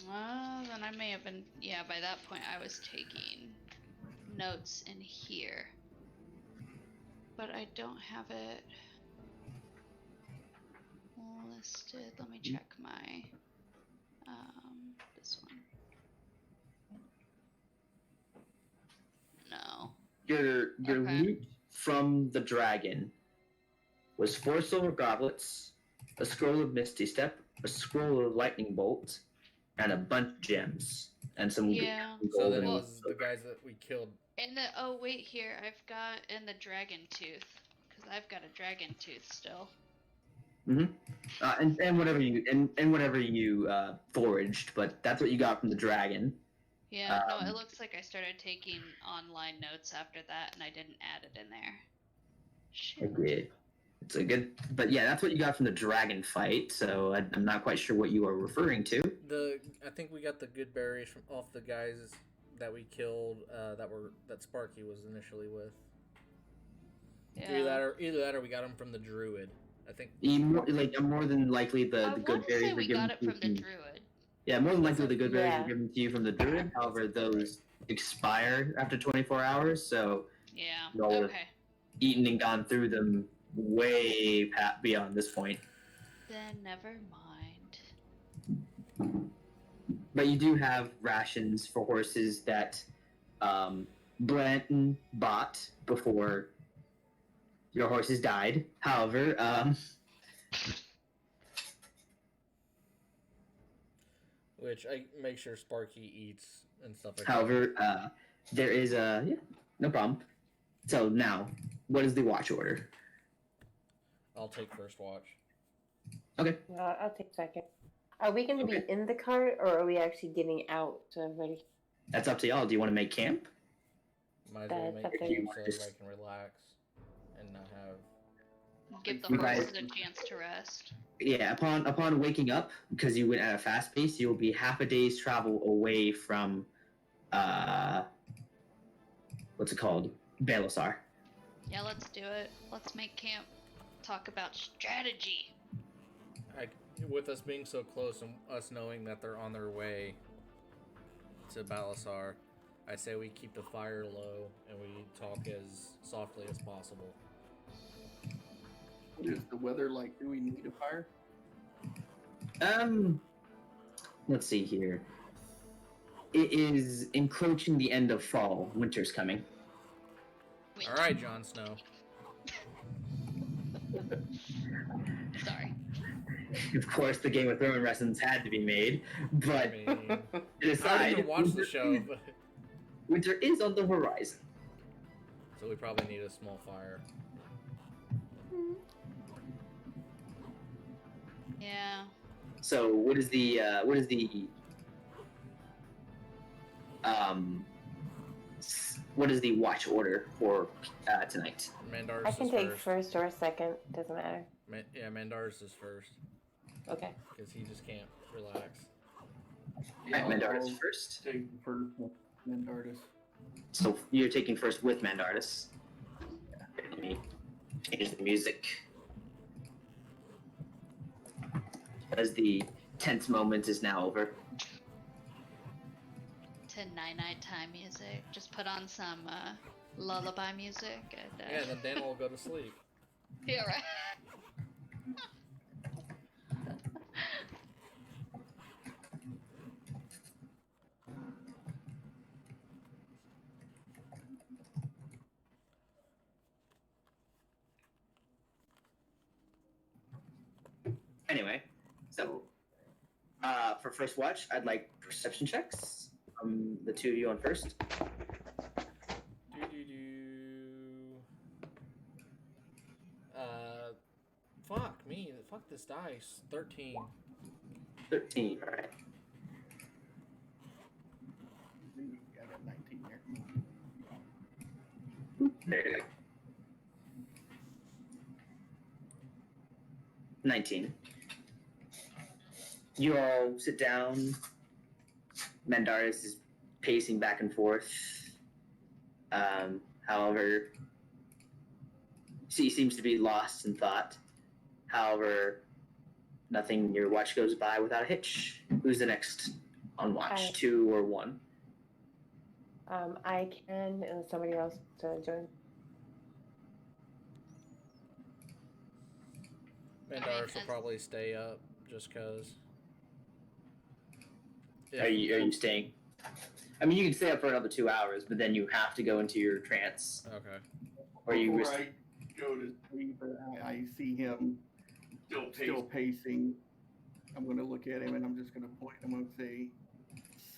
S4: Then I may have been, yeah, by that point I was taking notes in here. But I don't have it listed. Let me check my, this one. No.
S1: Your
S4: Okay.
S1: loot from the dragon was 4 silver goblets, a scroll of Misty Step, a scroll of Lightning Bolt, and a bunch of gems, and some
S4: Yeah.
S6: So
S1: gold
S6: then it
S1: and
S6: was the guys that we killed.
S4: And the, oh wait, here, I've got in the dragon tooth. Because I've got a dragon tooth still.
S1: and whatever you foraged, but that's what you got from the dragon.
S4: Yeah, no, it looks like I started taking online notes after that and I didn't add it in there. Shit.
S1: Okay. It's a good, but yeah, that's what you got from the dragon fight. So I'm not quite sure what you are referring to.
S6: I think we got the good berries from off the guys that we killed. That Sparky was initially with.
S4: Yeah.
S6: Either that or we got them from the druid. I think.
S1: More than likely the good berries were
S4: we
S1: given
S4: got it
S1: to
S4: from the druid.
S1: Yeah, more than likely the good berries
S2: Yeah.
S1: were given to you from the druid. However, those expire after 24 hours, so
S4: Yeah.
S1: y'all were
S4: Okay.
S1: eaten and gone through them way beyond this point.
S4: Then never mind.
S1: But you do have rations for horses that Blanton bought before your horses died. However,
S6: Which I make sure Sparky eats and stuff like
S1: however, there is no problem. So now, what is the watch order?
S6: I'll take first watch.
S1: Okay.
S2: I'll take second. Are we going to
S1: Okay.
S2: be in the cart, or are we actually getting out so everybody?
S1: That's up to y'all. Do you want to make camp?
S6: Might as well
S2: That's
S6: make
S2: up
S6: it
S2: to
S6: so
S2: you.
S6: everybody can relax and not have.
S4: Give the
S1: You guys-
S4: horses a chance to rest.
S1: Yeah. Upon waking up, because you went at a fast pace, you will be half a day's travel away from, what's it called, Balasar.
S4: Yeah, let's do it. Let's make camp. Talk about strategy.
S6: With us being so close and us knowing that they're on their way to Balasar, I say we keep the fire low and we talk as softly as possible.
S7: What is the weather like? Do we need a fire?
S1: Let's see here. It is encroaching the end of fall. Winter's coming.
S4: Wait,
S6: All right, Jon Snow.
S4: Sorry.
S1: Of course, the Game of Thrones reference had to be made, but
S6: I mean, I don't
S1: aside,
S6: even watch the show, but
S1: winter is on the horizon.
S6: so we probably need a small fire.
S4: Yeah.
S1: So what is the watch order for tonight?
S6: Mandartits
S2: I can
S6: is
S2: take
S6: first.
S2: first or second. Doesn't matter.
S6: Yeah, Mandartits is first
S2: Okay.
S6: because he just can't relax.
S1: Alright, Mandartis first.
S7: Take the first one, Mandartis.
S1: So you're taking first with Mandartis. Let me change the music. As the tense moment is now over.
S4: To night-time music. Just put on some lullaby music. And,
S6: Yeah, and then Dan will go to sleep.
S4: yeah, right.
S1: Anyway, so for first watch, I'd like perception checks from the two of you on first.
S6: Fuck me. Fuck this dice. 13.
S1: 13, alright.
S7: I got 19 there.
S1: There you go. 19. You all sit down. Mandartis is pacing back and forth. However, he seems to be lost in thought. However, nothing in your watch goes by without a hitch. Who's the next on watch? 2 or 1?
S2: I can, and somebody else to join.
S6: Mandartits will probably stay up just because.
S1: Are you staying? I mean, you can stay up for another 2 hours, but then you have to go into your trance.
S6: Okay.
S1: Or you
S7: Before I go to sleep, I see him still pacing. I'm going to look at him and I'm just going to point. I'm going to say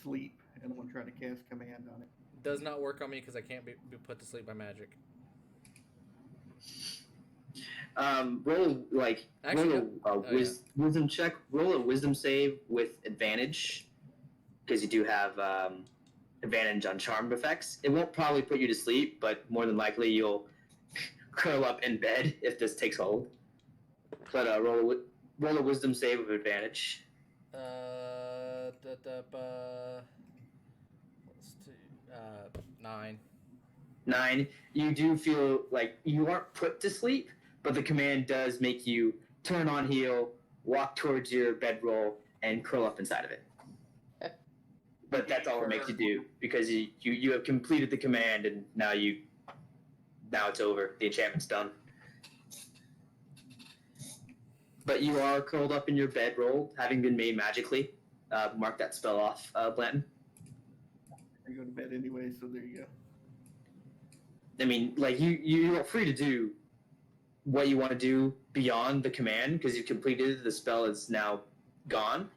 S7: sleep, and I'm going to try to cast command on it.
S6: Does not work on me because I can't be put to sleep by magic.
S1: Wisdom check. Roll a wisdom save with advantage, because you do have advantage on charmed effects. It won't probably put you to sleep, but more than likely you'll curl up in bed if this takes hold. But roll a wisdom save with advantage.
S6: Let's see. 9.
S1: 9. You do feel like you aren't put to sleep, but the command does make you turn on heel, walk towards your bedroll, and curl up inside of it. But that's all it makes you do, because you have completed the command, and now it's over. The enchantment's done. But you are curled up in your bedroll, having been made magically. Mark that spell off, Blanton.
S7: I go to bed anyway, so there you go.
S1: I mean, like, you're free to do what you want to do beyond the command, because you've completed the spell is now gone.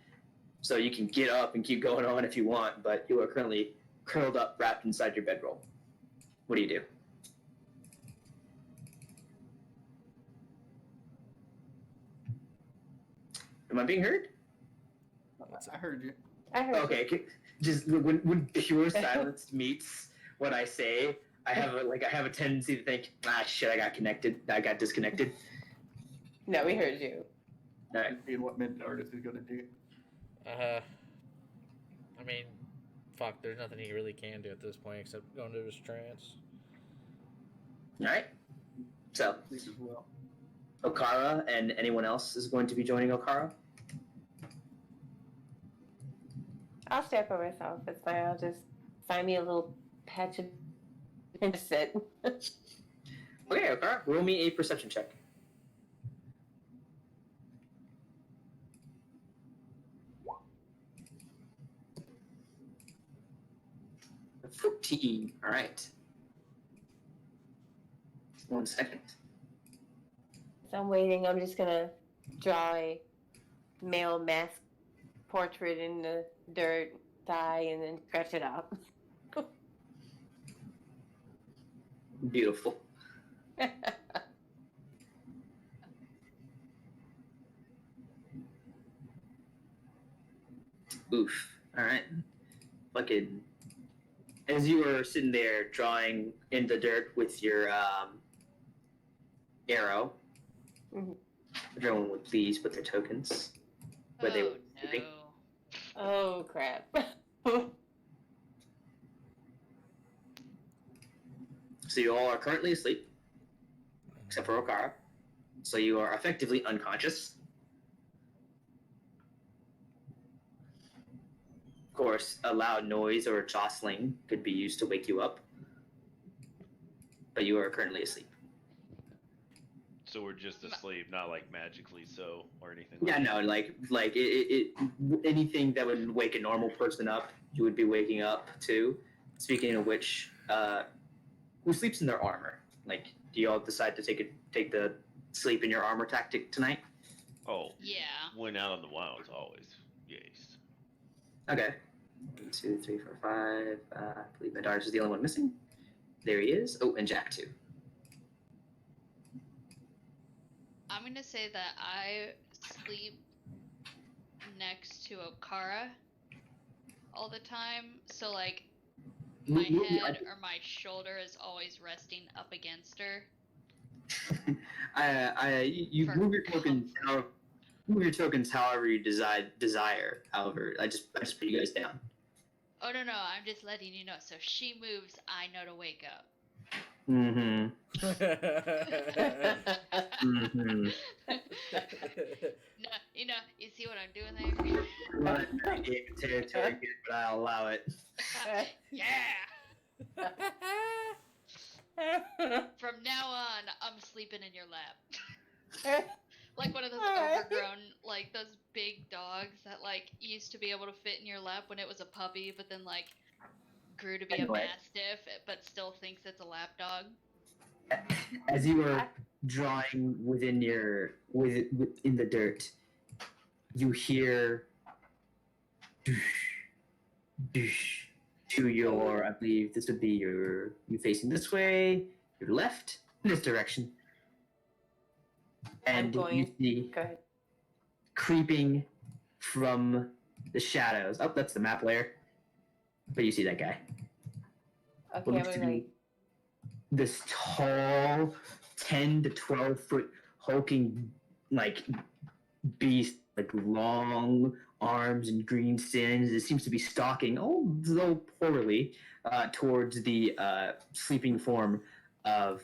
S1: So you can get up and keep going on if you want, but you are currently curled up, wrapped inside your bedroll. What do you do? Am I being heard?
S7: I heard you.
S2: I heard.
S1: Okay, just when pure silence meets what I say, I have a tendency to think, shit, I got disconnected.
S2: No, we heard you.
S1: All right.
S7: Seeing what Mandartis is going to do.
S6: I mean, fuck, there's nothing he really can do at this point except go into his trance.
S1: All right. So,
S7: This as well.
S1: Okara and anyone else is going to be joining Okara?
S2: I'll stay up by myself. It's fine. I'll just find me a little patch of and sit.
S1: Okay, Okara, roll me a perception check. 14. All right. 1 second.
S2: So I'm waiting. I'm just gonna draw a male mask portrait in the dirt, thigh, and then stretch it out.
S1: Beautiful. Oof. All right. Fucking. As you were sitting there drawing in the dirt with your arrow,
S2: Mhm.
S1: everyone would please put their tokens where they
S4: Oh
S1: were sleeping.
S4: no.
S2: Oh crap.
S1: So you all are currently asleep, except for Okara. So you are effectively unconscious. Of course, a loud noise or a jostling could be used to wake you up, but you are currently asleep.
S3: So we're just asleep, not like magically so or anything.
S1: Yeah,
S3: like
S1: no, like anything that would wake a normal person up, you would be waking up to. Speaking of which, who sleeps in their armor? Like, do you all decide to take the sleep in your armor tactic tonight?
S3: Oh,
S4: Yeah.
S3: when out on the wilds, always. Yes.
S1: Okay. 1, 2, 3, 4, 5. I believe Mandartits is the only one missing. There he is. Oh, and Jack too.
S4: I'm gonna say that I sleep next to Okara all the time. So like my head or my shoulder is always resting up against her.
S1: You
S4: For
S1: move your tokens.
S4: comfort.
S1: Move your tokens however you desire. However, I just put you guys down.
S4: Oh no, I'm just letting you know. So if she moves, I know to wake up.
S1: Mm-hmm. Mm-hmm.
S4: No, you see what I'm doing there?
S1: Not a game of territory, but I'll allow it.
S4: Yeah! From now on, I'm sleeping in your lap. Like one of those overgrown, like those big dogs that like used to be able to fit in your lap when it was a puppy, but then like grew to be a
S1: Anyway.
S4: mastiff, but still thinks it's a lap dog.
S1: As you were drawing within the dirt, you hear to your, I believe this would be you facing this way, your left, this direction. And you see
S2: Go ahead.
S1: creeping from the shadows. Oh, that's the map layer. But you see that guy.
S2: Okay,
S1: What looks
S2: I'm
S1: to
S2: gonna
S1: be this tall, 10 to 12 foot hulking like beast, like long arms and green skins. It seems to be stalking, although poorly, towards the sleeping form of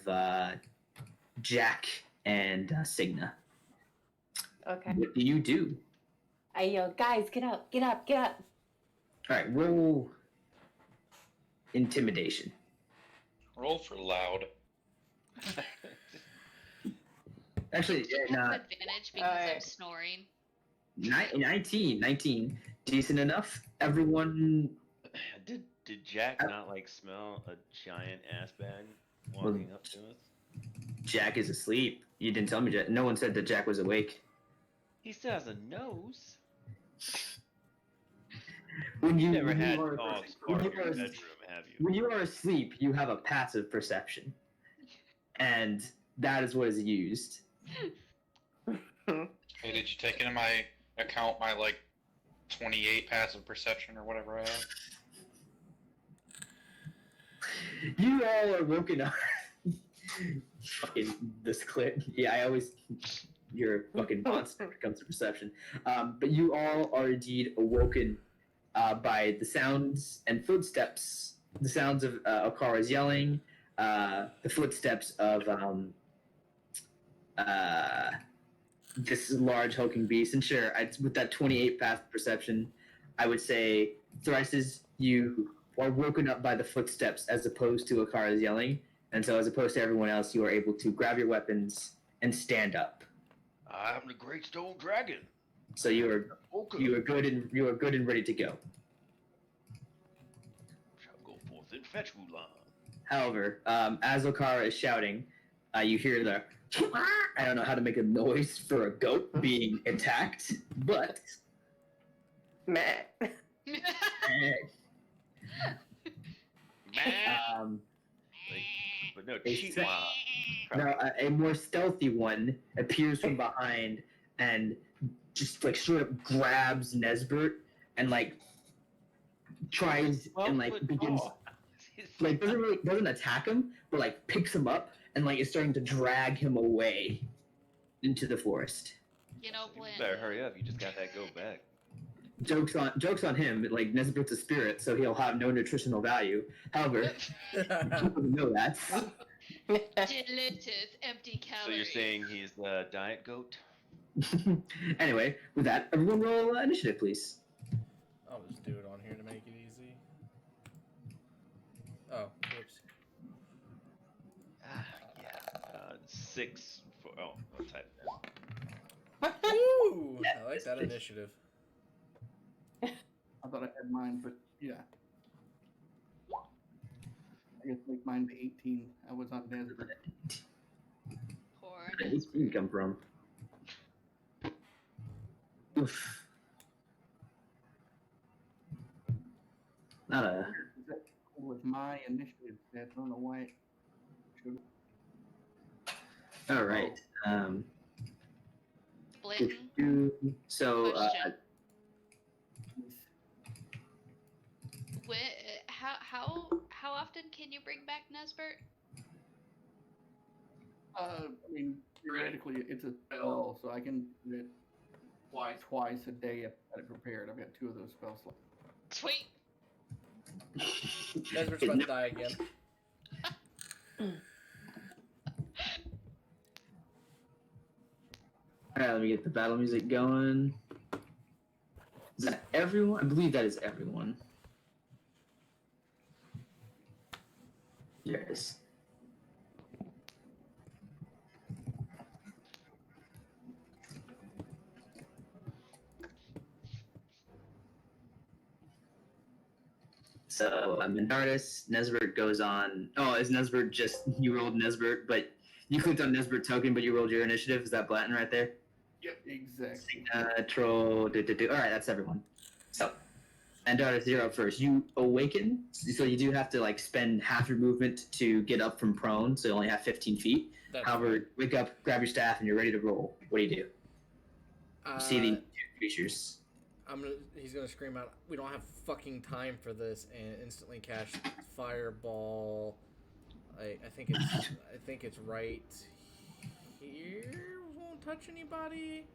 S1: Jack and Signa.
S2: Okay.
S1: What do you do?
S2: I yell, guys, get up, get up, get up.
S1: All right, roll intimidation.
S8: Roll for loud.
S1: Actually,
S4: It has advantage because I'm
S2: Alright.
S4: snoring.
S1: 19. Decent enough. Everyone.
S3: Did Jack not like smell a giant ass bag walking up to us?
S1: Jack is asleep. You didn't tell me, Jack. No one said that Jack was awake.
S3: He still has a nose.
S1: When you
S3: Never
S1: when
S3: had
S1: you are-
S3: dogs
S1: when
S3: bark
S1: you
S3: in your
S1: are-
S3: bedroom, have you?
S1: When you are asleep, you have a passive perception, and that is what is used.
S8: Hey, did you take into my account my, 28 passive perception or whatever I have?
S1: You all are woken up. Fucking this clip. Yeah, I always. You're a fucking monster when it comes to perception. But you all are indeed awoken by the sounds and footsteps. The sounds of Okara's yelling, the footsteps of this large hulking beast. And sure, with that 28 passive perception, I would say Thrices, you are woken up by the footsteps as opposed to Okara's yelling. And so, as opposed to everyone else, you are able to grab your weapons and stand up.
S3: I'm the Great Stone Dragon.
S1: So you are good and ready to go.
S3: Shall go forth and fetch Mulan.
S1: However, as Okara is shouting, you hear the I don't know how to make a noise for a goat being attacked, but
S2: Meh.
S3: But no,
S1: a
S3: cheat
S1: se-
S3: Mulan.
S1: no, a more stealthy one appears from behind and just like sort of grabs Nesbert and like tries and like begins like doesn't attack him, but like picks him up and like is starting to drag him away into the forest.
S4: You know,
S3: You
S4: Blanton.
S3: better hurry up. You just got that go back.
S1: Jokes on him. Like Nesbit's a spirit, so he'll have no nutritional value. However, he doesn't know that.
S4: Delicious, empty calories.
S3: So you're saying he's the diet goat?
S1: Anyway, with that, everyone roll initiative, please.
S6: I'll just do it on here to make it easy. Oh, whoops.
S3: Yeah. 6. I'll type
S6: Woo! I like that initiative.
S7: I thought I had mine, but yeah. I guess make mine be 18. I was on Desert.
S4: Poor.
S1: Where did he come from? Oof. Not a.
S7: Is that with my initiative stats? I don't know why it should.
S1: All right.
S4: Blanton,
S1: So.
S4: question. How often can you bring back Nesbert?
S7: I mean, theoretically, it's a spell, so I can do it twice a day if I had it prepared. I've got 2 of those spell slots.
S4: Sweet.
S6: Nesbert's about to die again.
S1: Alright, let me get the battle music going. Is that everyone? I believe that is everyone. There it is. So Mandartits, Nesbert goes on. Oh, is Nesbert just you rolled Nesbert, but you clicked on Nesbert token, but you rolled your initiative? Is that Blanton right there?
S7: Yep, exactly.
S1: Troll. All right, that's everyone. So Mandartits, you're up first. You awaken, so you do have to like spend half your movement to get up from prone, so you only have 15 feet. However, wake up, grab your staff, and you're ready to roll. What do? You see these 2 creatures.
S6: He's gonna scream out, "We don't have fucking time for this!" and instantly cast Fireball. I think it's right here. Won't touch anybody.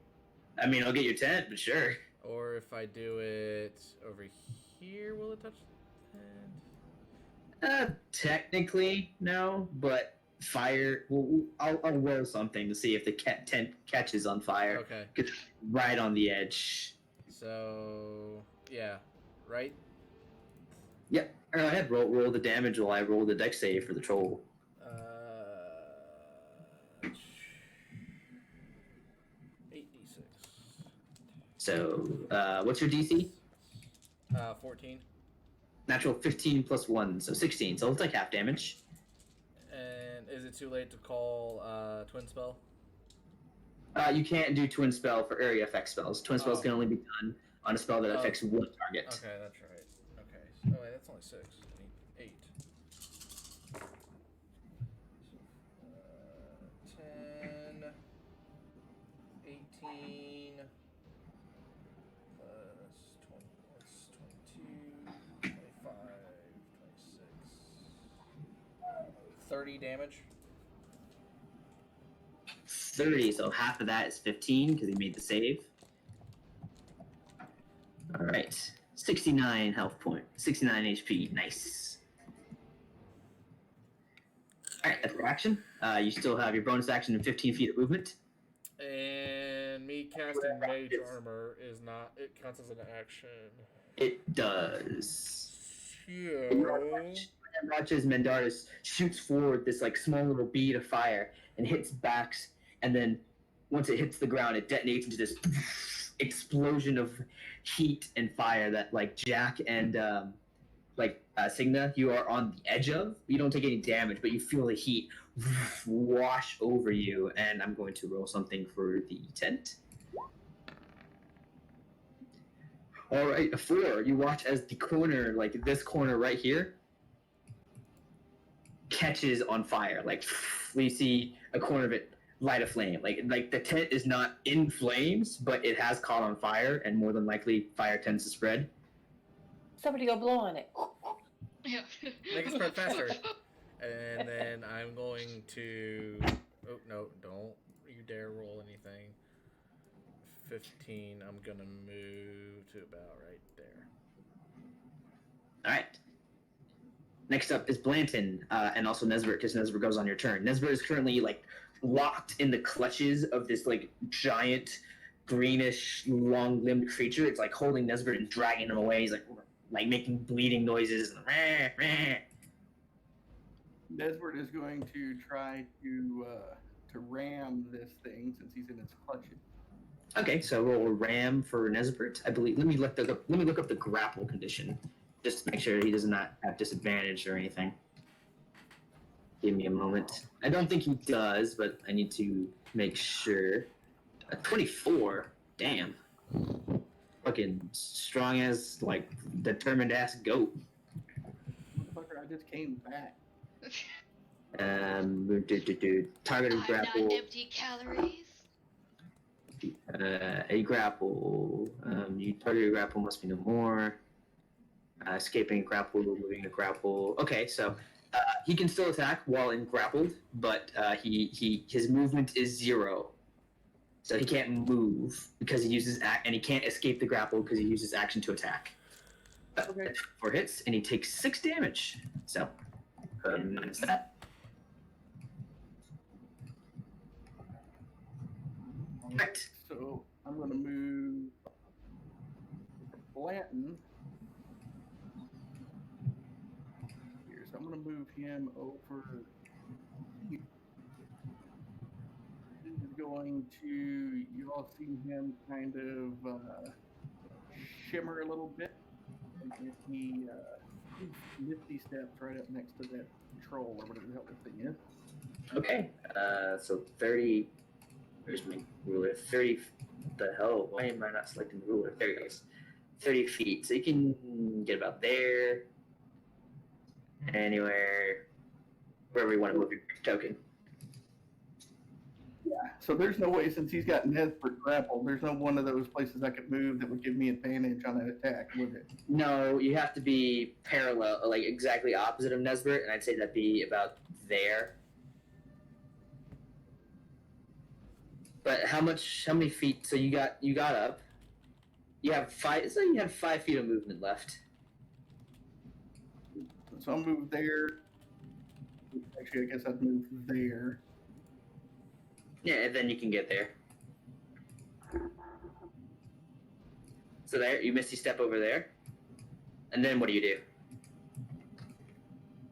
S1: I mean, I'll get your tent, but sure.
S6: Or if I do it over here, will it touch the tent?
S1: Technically, no, but fire. Well, I'll roll something to see if the tent catches on fire.
S6: Okay.
S1: It's right on the edge.
S6: So yeah, right.
S1: Yep. Go ahead. Roll the damage while I roll the dex save for the troll.
S6: 8d6.
S1: So, what's your DC?
S6: 14.
S1: Natural 15 plus 1, so 16. So it's like half damage.
S6: And is it too late to call Twin Spell?
S1: You can't do Twin Spell for area effect spells. Twin spells can only be done on a spell that affects one target.
S6: Okay, that's right. Okay. Oh, wait, that's only 6. I need 8. 10, 18, plus 20, that's 22, 25, 26, 30 damage.
S1: 30, so half of that is 15 because he made the save. All right, 69 health point, 69 HP. Nice. All right, that's your action. You still have your bonus action and 15 feet of movement.
S6: And me casting Mage Armor is not. It counts as an action.
S1: It does.
S6: Yeah.
S1: Watch as Mandartits shoots forward this like small little bead of fire and hits backs, and then once it hits the ground, it detonates into this explosion of heat and fire that like Jack and Signa, you are on the edge of. You don't take any damage, but you feel the heat wash over you, and I'm going to roll something for the tent. All right, a 4. You watch as the corner, like this corner right here, catches on fire. Like we see a corner of it light a flame. Like the tent is not in flames, but it has caught on fire, and more than likely, fire tends to spread.
S2: Somebody go blow on it.
S4: Yeah.
S6: Make it spread faster. And then I'm going to. Oh, no, don't you dare roll anything. 15. I'm going to move to about right there.
S1: All right. Next up is Blanton, and also Nesbert, because Nesbert goes on your turn. Nesbert is currently like locked in the clutches of this like giant, greenish, long-limbed creature. It's like holding Nesbert and dragging him away. He's like making bleeding noises.
S7: Nesbert is going to try to ram this thing since he's in its clutches.
S1: Okay, so roll a ram for Nesbert. I believe. Let me look up the grapple condition, just to make sure he does not have disadvantage or anything. Give me a moment. I don't think he does, but I need to make sure. 24. Damn. Fucking strong as like determined ass goat.
S7: Motherfucker, I just came back.
S1: Targeted
S4: I'm
S1: grapple.
S4: not empty calories.
S1: A grapple. You targeted grapple must be no more. Escaping a grapple, moving a grapple. Okay, so he can still attack while in grappled, but his movement is 0, so he can't move because he uses and he can't escape the grapple because he uses action to attack.
S7: Okay.
S1: 4 hits, and he takes 6 damage. So minus that. Right.
S7: So I'm going to move Blanton here. So I'm going to move him over here. He's going to, you all see him kind of shimmer a little bit. And he misty steps right up next to that troll or whatever the hell this thing is.
S1: Okay. So 30. Where's my ruler? 30. The hell? Why am I not selecting the ruler? There it goes. 30 feet. So you can get about there. Anywhere. Wherever you want to move your token.
S7: Yeah. So there's no way, since he's got Nesbert grapple, there's no one of those places I could move that would give me advantage on an attack, would it?
S1: No, you have to be parallel, like exactly opposite of Nesbert, and I'd say that'd be about there. But how many feet? So you got up. You have 5. So you have 5 feet of movement left.
S7: So I'll move there. Actually, I guess I'd move there.
S1: Yeah, and then you can get there. So there, you misty step over there. And then what do you do?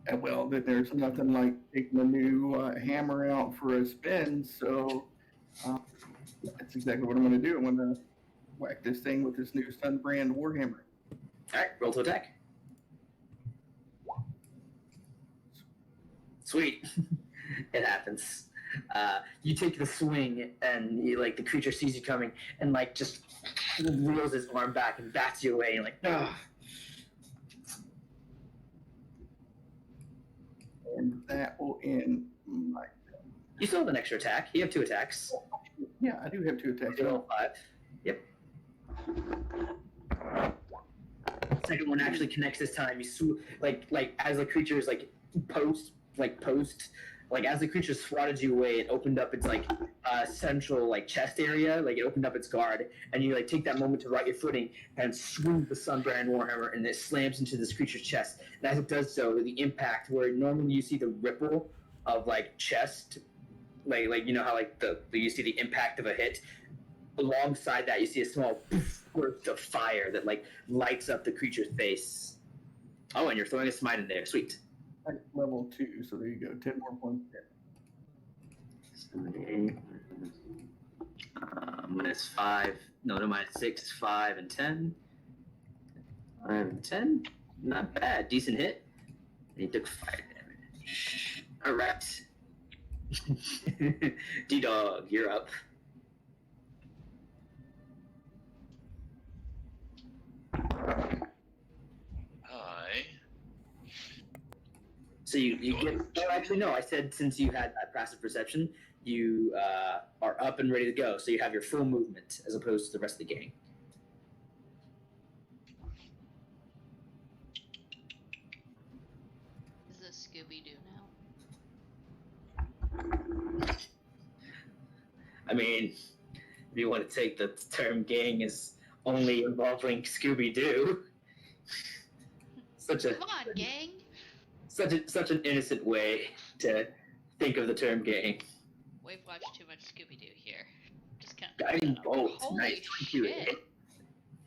S7: And well, then there's nothing like taking a new hammer out for a spin, so that's exactly what I'm going to do. I'm going to whack this thing with this new Sunbrand Warhammer.
S1: Alright, roll to attack. Sweet. It happens. You take the swing, and the creature sees you coming, and just wheels his arm back and bats you away, and ugh.
S7: And that will end my...
S1: You still have an extra attack. You have 2 attacks.
S7: Yeah, I do have 2 attacks.
S1: You roll 5. Yep. Second one actually connects this time. You as the creature is as the creature swatted you away, it opened up its central chest area. It opened up its guard, and you take that moment to right your footing and swing the Sunbrand Warhammer, and it slams into this creature's chest. And as it does so, the impact, where normally you see the ripple of chest, you know how you see the impact of a hit. Alongside that, you see a small burst of fire that lights up the creature's face. Oh, and you're throwing a smite in there. Sweet.
S7: Level 2, so there you go. 10 more points there.
S1: Minus 5. No, minus 6, 5, and 10. 5 and 10. Not bad. Decent hit. And he took 5 damage. Alright. D-Dog, you're up. So you get... Oh, actually, no. I said since you had that passive perception, you are up and ready to go. So you have your full movement as opposed to the rest of the gang.
S4: Is this Scooby-Doo now?
S1: I mean, if you want to take the term gang as only involving Scooby-Doo,
S4: Come on, gang.
S1: such an innocent way to think of the term gang.
S4: We've watched too much Scooby-Doo here. Just kind
S1: Guiding bolt,
S4: Holy
S1: nice.
S4: shit.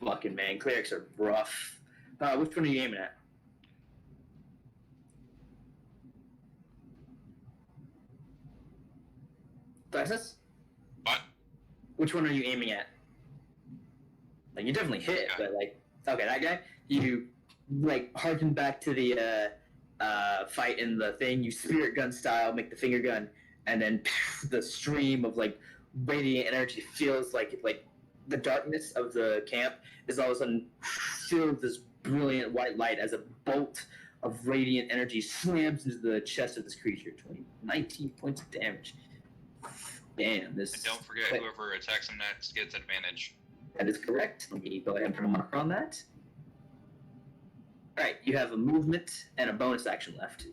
S1: Fucking man, clerics are rough. Which one are you aiming at? Thyrsis?
S8: What?
S1: Which one are you aiming at? Like, you definitely hit,
S8: Okay.
S1: but like, okay, that guy, you like harken back to the fight in the thing. You spirit gun style, make the finger gun, and then the stream of like radiant energy feels like the darkness of the camp is all of a sudden filled with this brilliant white light as a bolt of radiant energy slams into the chest of this creature. 19 points of damage. Damn, this.
S8: And don't forget, whoever attacks him next gets advantage.
S1: That is correct. Let me go ahead and put a marker on that. Alright, you have a movement and a bonus action left.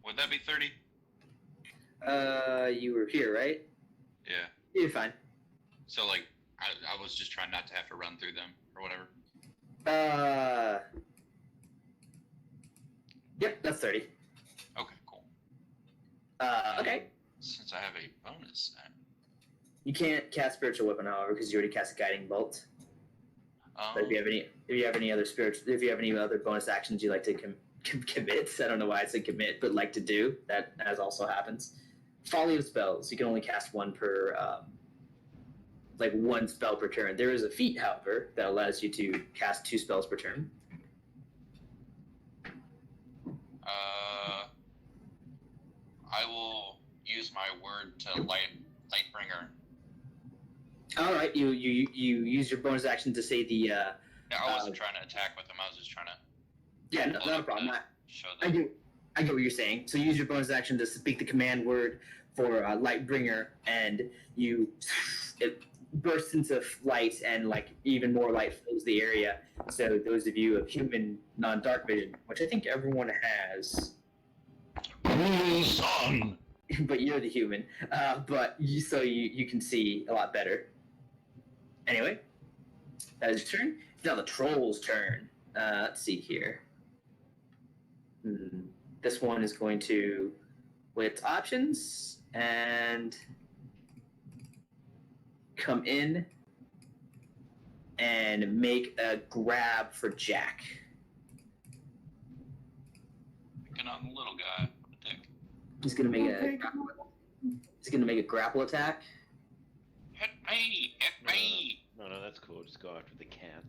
S8: Would that be 30?
S1: You were here, right?
S8: Yeah.
S1: You're fine.
S8: So, like, I was just trying not to have to run through them or whatever.
S1: Yep, that's 30.
S8: Okay, cool.
S1: Okay.
S8: Since I have a bonus,
S1: You can't cast Spiritual Weapon, however, because you already cast a Guiding Bolt. But if you have any other bonus actions you like to commit, I don't know why I said commit, but like to do, that as also happens. Folly of spells. You can only cast one per, one spell per turn. There is a feat, however, that allows you to cast 2 spells per turn.
S8: I will use my word to Lightbringer.
S1: All right, you use your bonus action to say the.
S8: Yeah, I wasn't trying to attack with them. I was just trying to.
S1: Yeah, not a problem.
S8: Show
S1: I
S8: them.
S1: get what you're saying. So you use your bonus action to speak the command word for Lightbringer, and it bursts into light, and like even more light fills the area. So those of you of human non-dark vision, which I think everyone has,
S8: Son.
S1: but you're the human, so you can see a lot better. Anyway, that is your turn. It's now the troll's turn. Let's see here. This one is going to, with options, and come in and make a grab for Jack.
S8: Picking on the little guy. What the dick?
S1: He's gonna make a grapple attack.
S8: Hit me! Hit me!
S3: No, that's cool. Just go after the cat.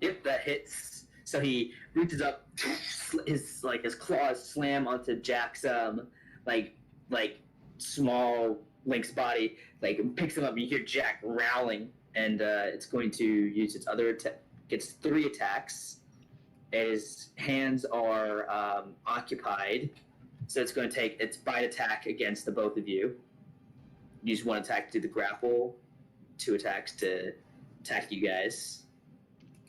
S1: Yep, that hits. So he reaches up, his claws slam onto Jack's small Link's body, picks him up. And you hear Jack growling, and it's going to use its other attack. Gets 3 attacks. His hands are occupied, so it's going to take its bite attack against the both of you. Use 1 attack to do the grapple, 2 attacks to attack you guys.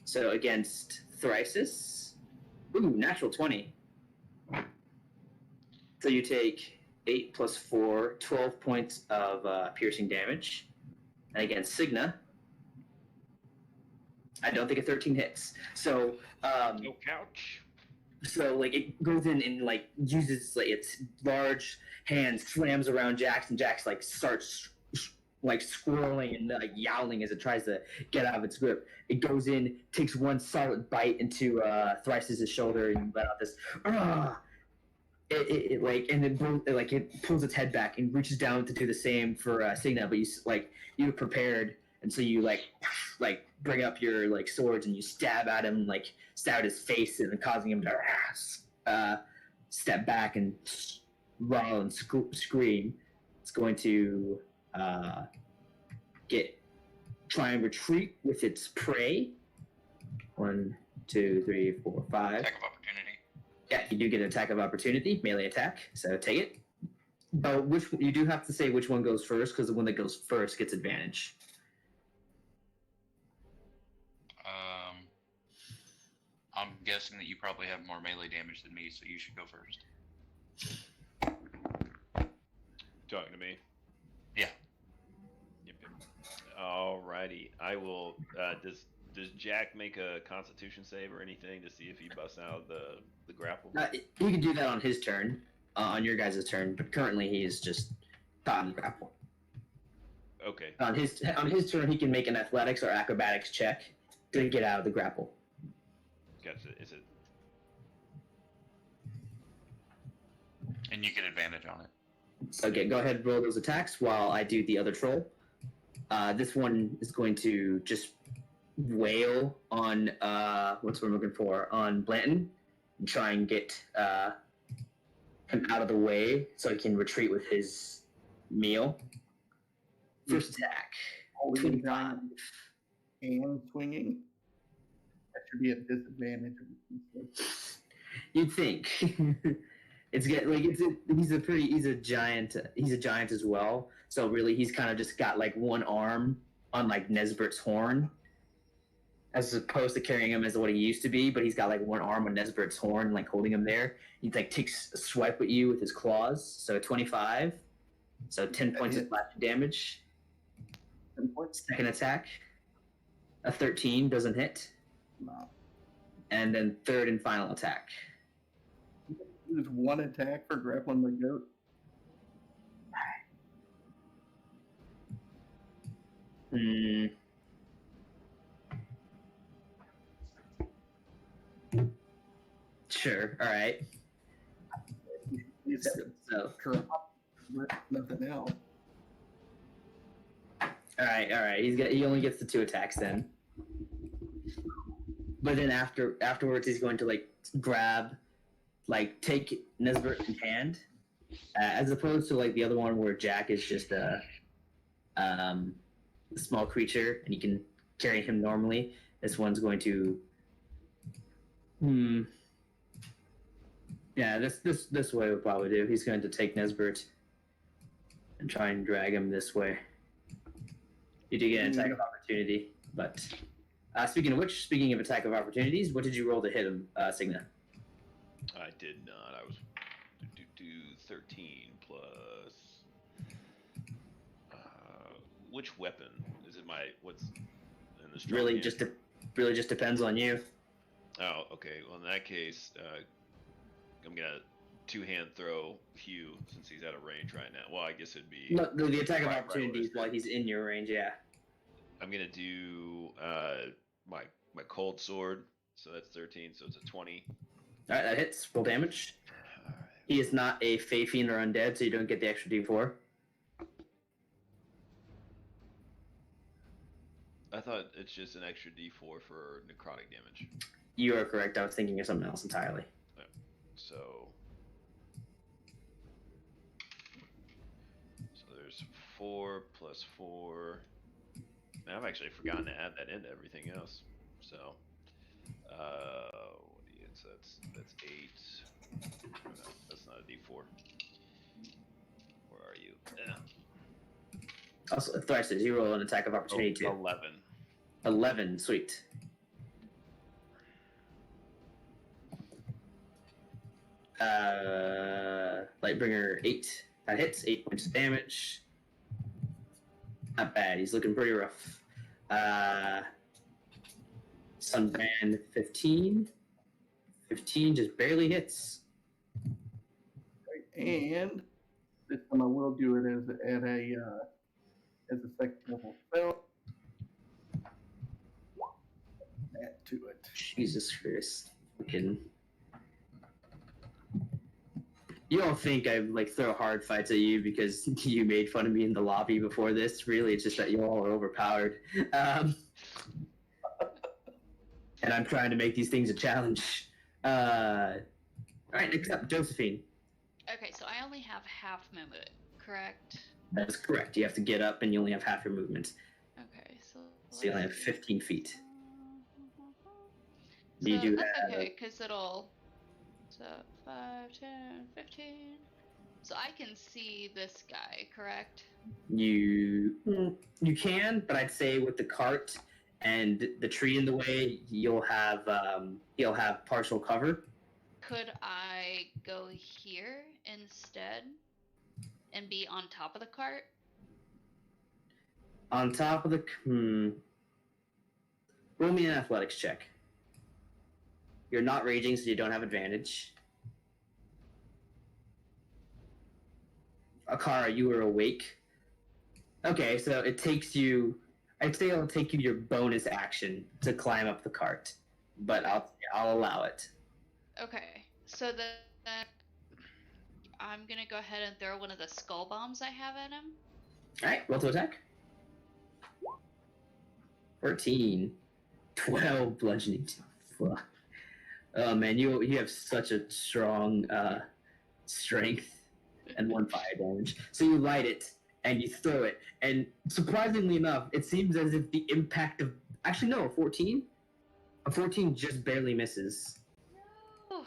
S1: So against Thrysis, natural 20. So you take 8 plus 4, 12 points of piercing damage. And against Signa, I don't think a 13 hits. So
S3: No couch.
S1: So it goes in and uses its large hand slams around Jax, and Jax starts squirreling and yowling as it tries to get out of its grip. It goes in, takes 1 solid bite into Thrysis' shoulder, and let out this it pulls its head back and reaches down to do the same for Signa, but you prepared, and so you bring up your swords and you stab at him, stab at his face, and causing him to step back and roll and scream. It's going to try and retreat with its prey. 1, 2, 3, 4, 5.
S8: Attack of opportunity.
S1: Yeah, you do get an attack of opportunity, melee attack. So take it. But you do have to say which one goes first, because the one that goes first gets advantage.
S8: I'm guessing that you probably have more melee damage than me, so you should go first.
S3: Talking to me?
S8: Yeah.
S3: Yep. Alrighty. I will. Does Jack make a Constitution save or anything to see if he busts out of the grapple?
S1: He can do that on his turn, on your guys' turn. But currently, he is just caught in the grapple.
S3: Okay.
S1: On his turn, he can make an athletics or acrobatics check to get out of the grapple.
S3: Gotcha. Is it?
S8: And you get advantage on it.
S1: Okay, go ahead and roll those attacks while I do the other troll. This one is going to just wail on what's what I'm looking for on Blanton and try and get him out of the way so he can retreat with his meal. First attack, 25.
S7: And swinging. That should be a disadvantage.
S1: You'd think. He's a giant. He's a giant as well. So really, he's kind of just got like one arm on like Nesbert's horn, as opposed to carrying him as what he used to be. But he's got like one arm on Nesbert's horn, like holding him there. He like takes a swipe at you with his claws. So 25. So 10 points of slashing damage. 10 points. Second attack, a 13 doesn't hit.
S7: No.
S1: And then third and final attack.
S7: Use one attack for grappling the goat.
S1: Sure. All right. So.
S7: Nothing else.
S1: All right. He only gets the 2 attacks then. But then afterwards, he's going to like grab, like take Nesbert in hand, as opposed to like the other one where Jack is just a small creature and you can carry him normally. This one's going to, yeah, this way would probably do. He's going to take Nesbert and try and drag him this way. You do get an attack of opportunity, but. Speaking of attack of opportunities, what did you roll to hit him, Signa?
S3: I did not. I was do 13 plus. Which weapon is it? What's in the strong
S1: Really
S3: hand?
S1: really just depends on you.
S3: Oh, okay. Well, in that case, I'm gonna 2-hand throw Hugh since he's out of range right now. Well, I guess it'd be
S1: No, the attack of opportunities while he's in your range. Yeah.
S3: I'm gonna do my cold sword, so that's 13, so it's a 20.
S1: All right, that hits. Full damage.
S3: All right.
S1: He is not a Fey Fiend or undead, so you don't get the extra D4.
S3: I thought it's just an extra D4 for necrotic damage.
S1: You are correct. I was thinking of something else entirely.
S3: So there's 4 plus 4. Man, I've actually forgotten to add that into everything else. So, that's 8. Oh, no, that's not a D4. Where are you? Yeah.
S1: Also, Thrice, did you roll an attack of opportunity too?
S3: 11.
S1: 11, sweet. Lightbringer 8. That hits. 8 points of damage. Not bad. He's looking pretty rough. Sunbrand 15. 15 just barely hits.
S7: And this time I will do it as a second level spell. Add to it.
S1: Jesus Christ. Fucking. You don't think I like throw hard fights at you because you made fun of me in the lobby before this? Really, it's just that you all are overpowered. And I'm trying to make these things a challenge. All right, next up, Josephine.
S4: Okay, so I only have half movement, correct?
S1: That is correct. You have to get up, and you only have half your movement.
S4: Okay, so
S1: So you only have
S4: let's see.
S1: 15 feet.
S4: So
S1: You do
S4: that's
S1: have
S4: okay, because it'll. So 5, 10, 15. So I can see this guy, correct?
S1: you can, but I'd say with the cart and the tree in the way, he'll have partial cover.
S4: Could I go here instead and be on top of the cart?
S1: On top of the roll me an athletics check. You're not raging, so you don't have advantage. Akara, you are awake. Okay, so it takes you. I'd say it'll take you your bonus action to climb up the cart, but I'll allow it.
S4: Okay, so then I'm gonna go ahead and throw one of the skull bombs I have in him.
S1: All right, roll to attack. 14, 12 bludgeoning. Fuck. Oh man, you have such a strong strength and 1 fire damage. So you light it and you throw it, and surprisingly enough, it seems as if the impact of actually no, 14. A 14 just barely misses.
S4: No.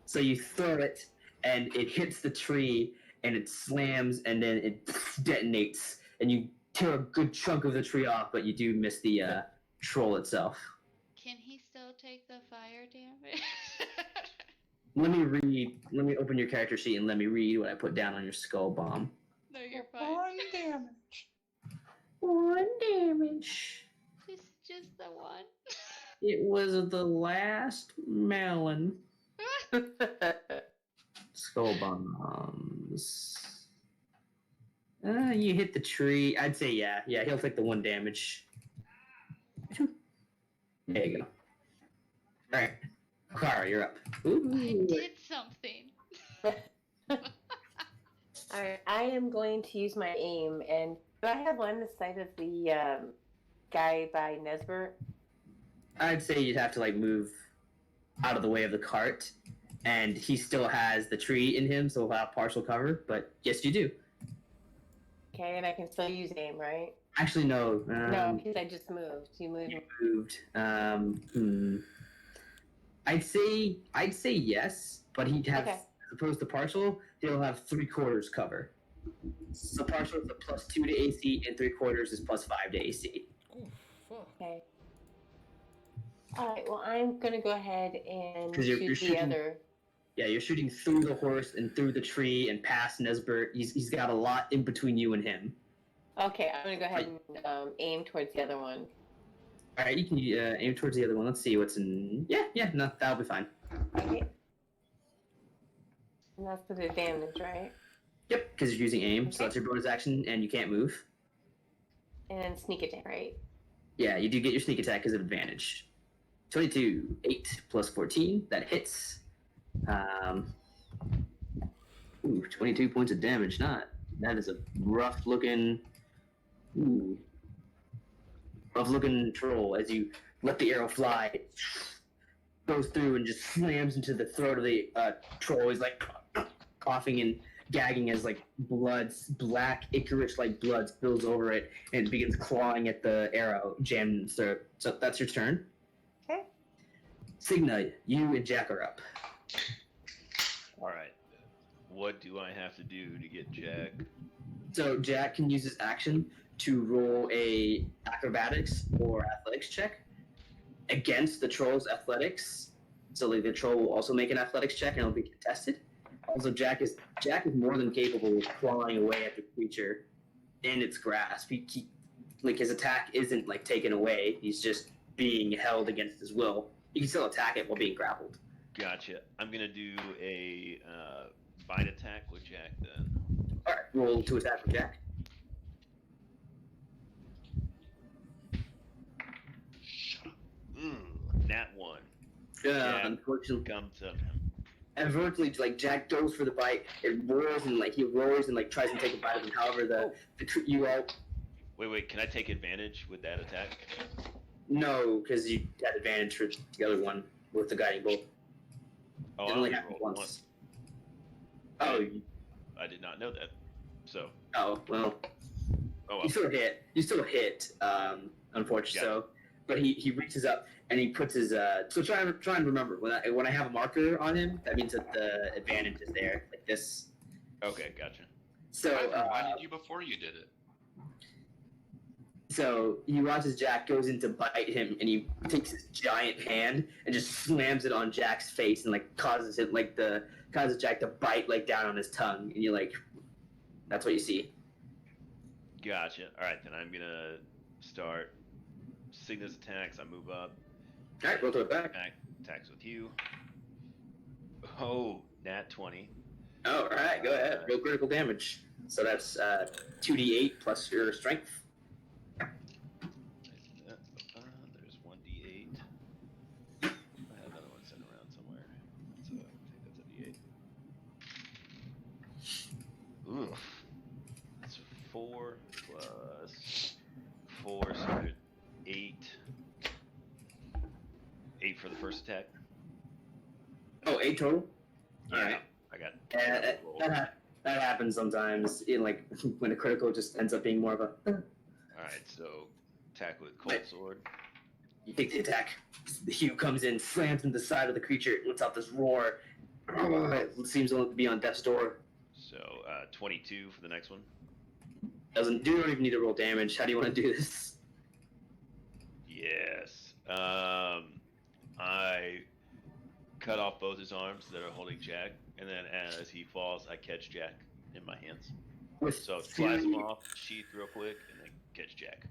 S1: So you throw it, and it hits the tree, and it slams, and then it detonates, and you tear a good chunk of the tree off, but you do miss the troll itself.
S4: Can he still take the fire damage?
S1: Let me open your character sheet and let me read what I put down on your skull bomb.
S4: No, you're fine.
S8: 1 damage.
S1: 1 damage.
S4: It's just the one.
S1: It was the last melon. Skull bombs. You hit the tree. I'd say yeah, he'll take the 1 damage. There you go. All right, Clara, you're up. Ooh.
S4: I did something.
S2: Alright, I am going to use my aim, and do I have line of sight of the guy by Nesbert?
S1: I'd say you'd have to like move out of the way of the cart, and he still has the tree in him, so he'll have partial cover. But yes, you do.
S2: Okay, and I can still use aim, right?
S1: Actually, no.
S2: No, because I just moved. You moved.
S1: You moved. I'd say yes, but he'd have,
S2: Okay.
S1: as opposed to partial, he'll have 3/4 cover. So partial is a +2 to AC, and 3/4 is +5 to AC.
S6: Oh, fuck.
S2: Okay. Alright, well, I'm going to go ahead and
S1: 'Cause you're
S2: shoot the
S1: shooting-
S2: other.
S1: Yeah, you're shooting through the horse and through the tree and past Nesbert. He's got a lot in between you and him.
S2: Okay, I'm going to go ahead and aim towards the other one.
S1: All right, you can aim towards the other one. Let's see what's in. Yeah, no, that'll be fine.
S2: Okay. And that's with advantage, right?
S1: Yep, because you're using aim, so
S2: Okay.
S1: that's your bonus action, and you can't move.
S2: And sneak attack, right?
S1: Yeah, you do get your sneak attack as an advantage. 22, 8 plus 14, that hits. 22 points of damage. That is a rough looking troll as you let the arrow fly. It goes through and just slams into the throat of the troll. He's like coughing and gagging as like black ichorish like blood spills over it and begins clawing at the arrow, jammed. So that's your turn.
S2: Okay.
S1: Signa, you and Jack are up.
S3: All right. What do I have to do to get Jack?
S1: So Jack can use his action to roll a acrobatics or athletics check against the troll's athletics. So like, the troll will also make an athletics check and it'll be contested. Also, Jack is more than capable of clawing away at the creature in its grasp. Like his attack isn't like taken away; he's just being held against his will. You can still attack it while being grappled.
S3: Gotcha. I'm gonna do a bite attack with Jack then.
S1: All right, roll to attack with Jack.
S3: Nat 1.
S1: Unfortunately,
S3: Come to him.
S1: Unfortunately, like Jack goes for the bite, it roars and like he roars and like tries to take a bite of him. However, you all
S3: Wait. Can I take advantage with that attack?
S1: no, because you had advantage for the other one with the guiding bolt.
S3: Oh,
S1: It
S3: I
S1: only
S3: only
S1: happened
S3: rolled
S1: once.
S3: once.
S1: Oh,
S3: I did not know that. So
S1: Oh well,
S3: Oh,
S1: you still hit. You still hit. Unfortunately,
S3: Yeah.
S1: so. But he reaches up and he puts his. So try and remember when I have a marker on him, that means that the advantage is there, like this.
S3: okay, gotcha.
S1: So
S8: I reminded you before you did it.
S1: So he watches Jack goes in to bite him, and he takes his giant hand and just slams it on Jack's face, and like causes Jack to bite like down on his tongue, and you're like, that's what you see.
S3: Gotcha. All right, then I'm gonna start Cygnus attacks. I move up.
S1: All right, roll to it back.
S3: Attacks with you. Oh, nat 20.
S1: All right, go ahead. Roll critical damage. So that's 2d8 plus your strength.
S3: There's 1d8. I have another one sitting around somewhere. So I think that's a d8. Oof. That's 4 plus 4, so there's 8. 8 for the first attack.
S1: Oh, 8 total.
S3: Yeah,
S1: All right.
S3: I got.
S1: That happens sometimes. In like when a critical just ends up being more of a.
S3: All right, so attack with cold sword.
S1: You take the attack. Hugh comes in, slams into the side of the creature, lets out this roar. It seems to be on death's door.
S3: So 22 for the next one.
S1: You don't even need to roll damage. How do you want to do this?
S3: Yes. I cut off both his arms that are holding Jack, and then as he falls, I catch Jack in my hands. So slice him off, sheath real quick, and then catch Jack.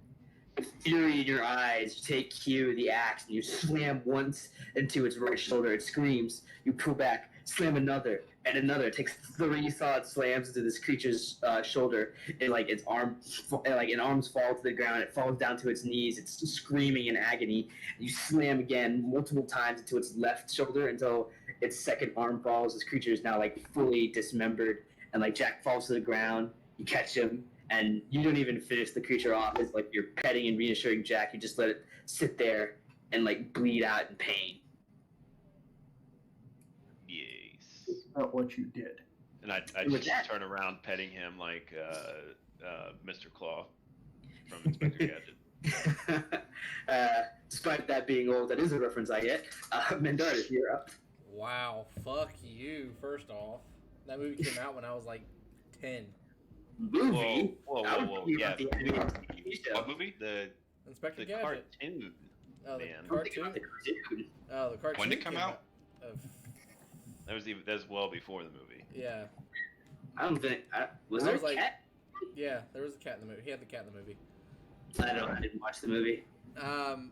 S1: With fury in your eyes, you take Hugh, the axe, and you slam once into its right shoulder. It screams. You pull back, slam another, and another. It takes 3 solid slams into this creature's shoulder, and like its arms fall to the ground. It falls down to its knees. It's screaming in agony. You slam again multiple times into its left shoulder until its second arm falls. This creature is now like fully dismembered, and like Jack falls to the ground. You catch him. And you don't even finish the creature off. It's like you're petting and reassuring Jack. You just let it sit there and like bleed out in pain.
S3: Yes.
S7: It's not what you did.
S3: And I
S1: With
S3: just
S1: that-
S3: turn around petting him like Mr. Claw from Inspector Gadget.
S1: Despite that being old, that is a reference I get. Mandartits, you're up.
S6: Wow, fuck you. First off, that movie came out when I was like 10.
S1: Movie?
S3: Whoa,
S1: I was
S3: whoa,
S1: thinking
S3: yeah.
S1: about the animated TV show.
S8: What movie?
S3: The
S6: Inspector Gadget.
S3: cartoon.
S6: Oh, the
S3: man.
S1: I'm thinking
S6: cartoon.
S1: about the cartoon.
S6: Oh, the cartoon.
S8: When did it come
S6: came
S8: out?
S3: That was well before the movie.
S6: Yeah,
S1: I don't think. Was
S6: I
S1: there
S6: was
S1: a
S6: like-
S1: cat?
S6: yeah. There was a cat in the movie. He had the cat in the movie.
S1: I didn't watch the movie.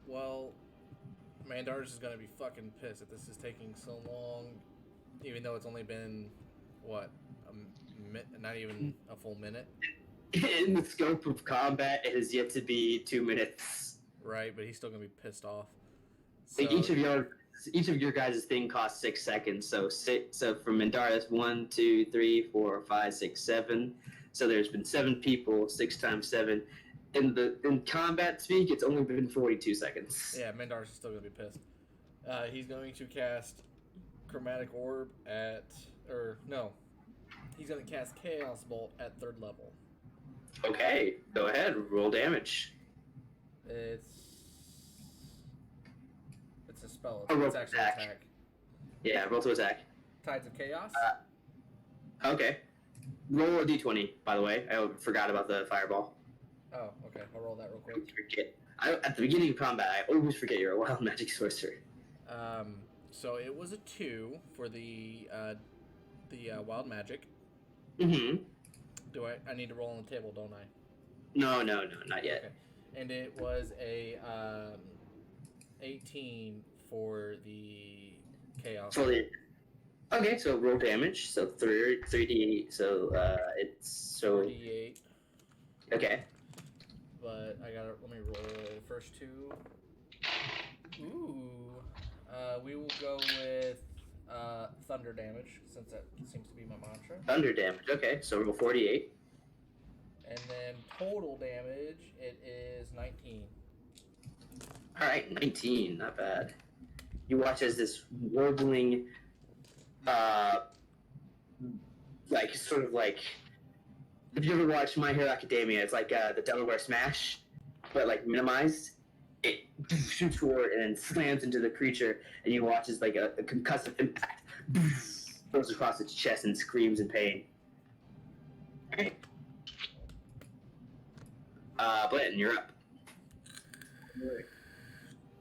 S6: Well, Mandartits is gonna be fucking pissed that this is taking so long, even though it's only been what, not even a full minute,
S1: In the scope of combat, it is yet to be 2 minutes.
S6: right? But he's still gonna be pissed off.
S1: Like
S6: So-
S1: each of your guys' thing costs 6 seconds. So for Mandartits, 1, 2, 3, 4, 5, 6, 7. So there's been 7 people, 6 times 7. In combat speak, it's only been 42 seconds.
S6: Yeah, Mandartits is still gonna be pissed. He's going to cast Chromatic Orb he's gonna cast Chaos Bolt at 3rd level.
S1: Okay, go ahead. Roll damage.
S6: It's a spell.
S1: A roll
S6: It's actually
S1: attack.
S6: attack.
S1: Yeah, roll to attack.
S6: Tides of Chaos.
S1: Okay. Roll a d20, by the way. I forgot about the fireball.
S6: Oh, okay. I'll roll that real quick.
S1: At the beginning of combat, I always forget you're a wild magic sorcerer.
S6: So it was a 2 for the wild magic.
S1: Mm-hmm.
S6: Do I need to roll on the table, don't I?
S1: No, not yet.
S6: Okay. And it was a 18 for the chaos.
S1: Okay, so roll damage. So 3d8. So it's
S6: 48.
S1: Okay.
S6: But let me roll the first 2. Ooh. We will go with thunder damage, since that seems to be my mantra.
S1: Thunder damage. Okay, so roll 48.
S6: And then total damage, it is 19.
S1: All right, 19. Not bad. You watch as this warbling, if you ever watched My Hero Academia, it's like the Delaware Smash, but like minimized. It shoots forward and then slams into the creature, and you watch as like a concussive impact goes across its chest and screams in pain. Alright. Blanton, you're up.
S7: Right.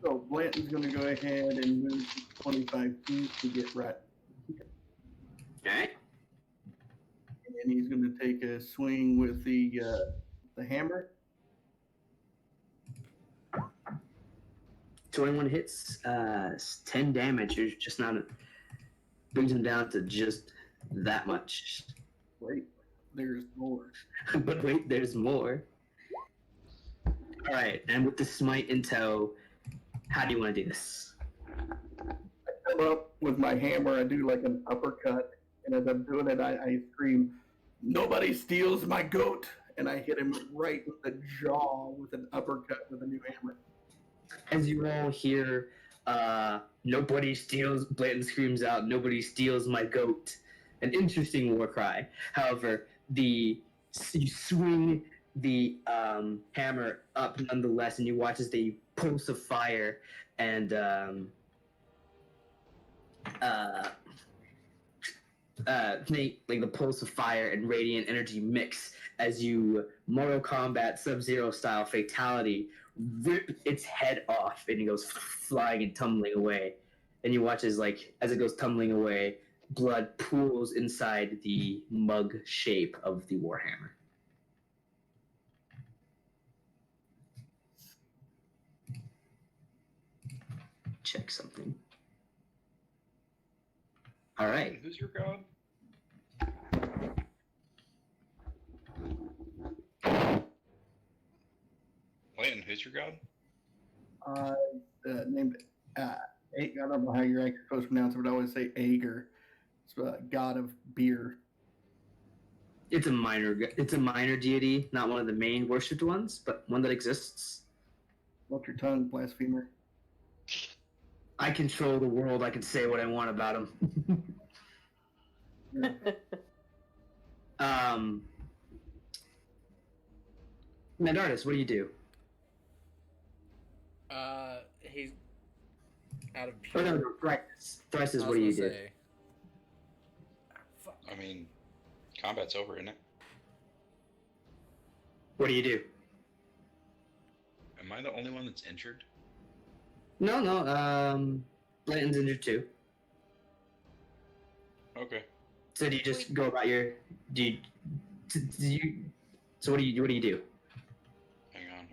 S7: So Blanton's going to go ahead and move 25 feet to get right.
S1: Alright.
S7: And he's going to take a swing with the hammer.
S1: 21 hits, 10 damage. You're just not brings him down to just that much.
S7: Wait, there's more.
S1: But wait, there's more. All right, and with the smite in tow, how do you want to do this?
S7: I come up with my hammer. I do like an uppercut, and as I'm doing it, I scream, "Nobody steals my goat!" And I hit him right in the jaw with an uppercut with a new hammer.
S1: As you all hear, nobody steals, Blanton screams out, "Nobody steals my goat." An interesting war cry. However, you swing the hammer up nonetheless, and you watch as the pulse of fire and like the pulse of fire and radiant energy mix as you Mortal Kombat Sub-Zero style fatality rip its head off, and it goes flying and tumbling away. And you watch as it goes tumbling away, blood pools inside the mug shape of the warhammer. Check something. All right.
S8: Who's your god? Blanton, who's your god?
S7: Named I don't know how you're actually supposed to pronounce it, but I always say Ager. It's a god of beer.
S1: It's a minor deity, not one of the main worshipped ones, but one that exists.
S7: Watch your tongue, blasphemer.
S1: I control the world. I can say what I want about him. Mandartits, what do you do?
S6: He's out of
S1: Oh
S6: pure.
S1: no, Thrice is
S6: I
S1: what
S6: was
S1: do you
S6: gonna
S1: do?
S6: say. Fuck.
S8: I mean, combat's over, isn't it?
S1: What do you do?
S8: Am I the only one that's injured?
S1: No. Blanton's injured too.
S8: Okay.
S1: So do you just go about your? So what do you do?
S8: Hang on.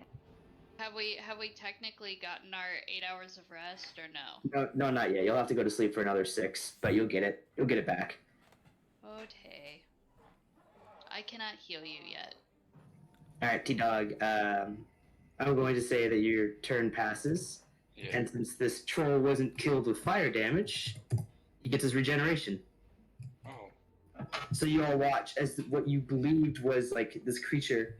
S4: Have we technically gotten our 8 hours of rest or no?
S1: No, not yet. You'll have to go to sleep for another 6, but you'll get it. You'll get it back.
S4: Okay. I cannot heal you yet.
S1: All right, T-Dog. I'm going to say that your turn passes,
S8: Yeah.
S1: and since this troll wasn't killed with fire damage, he gets his regeneration.
S8: Oh.
S1: So you all watch as what you believed was like this creature.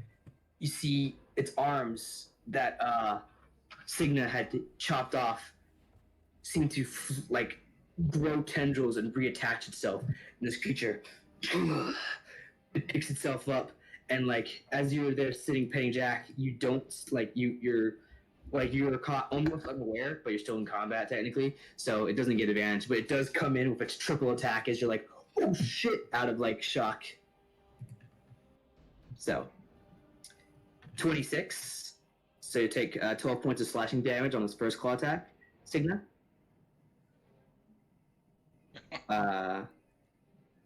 S1: You see its arms that Signa had chopped off seem to grow tendrils and reattach itself. And this creature, it picks itself up, and as you were there sitting paying Jack, you don't you're caught almost unaware, but you're still in combat technically, so it doesn't get advantage, but it does come in with its triple attack as you're like, oh shit, out of shock. So 26. So you take 12 points of slashing damage on his first claw attack, Signa.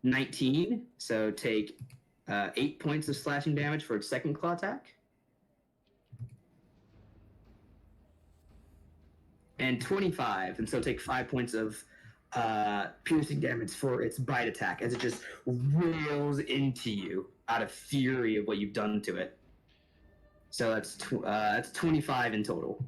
S1: 19. So take 8 points of slashing damage for its second claw attack. And 25. And so take 5 points of piercing damage for its bite attack as it just rails into you out of fury of what you've done to it. So that's 25 in total.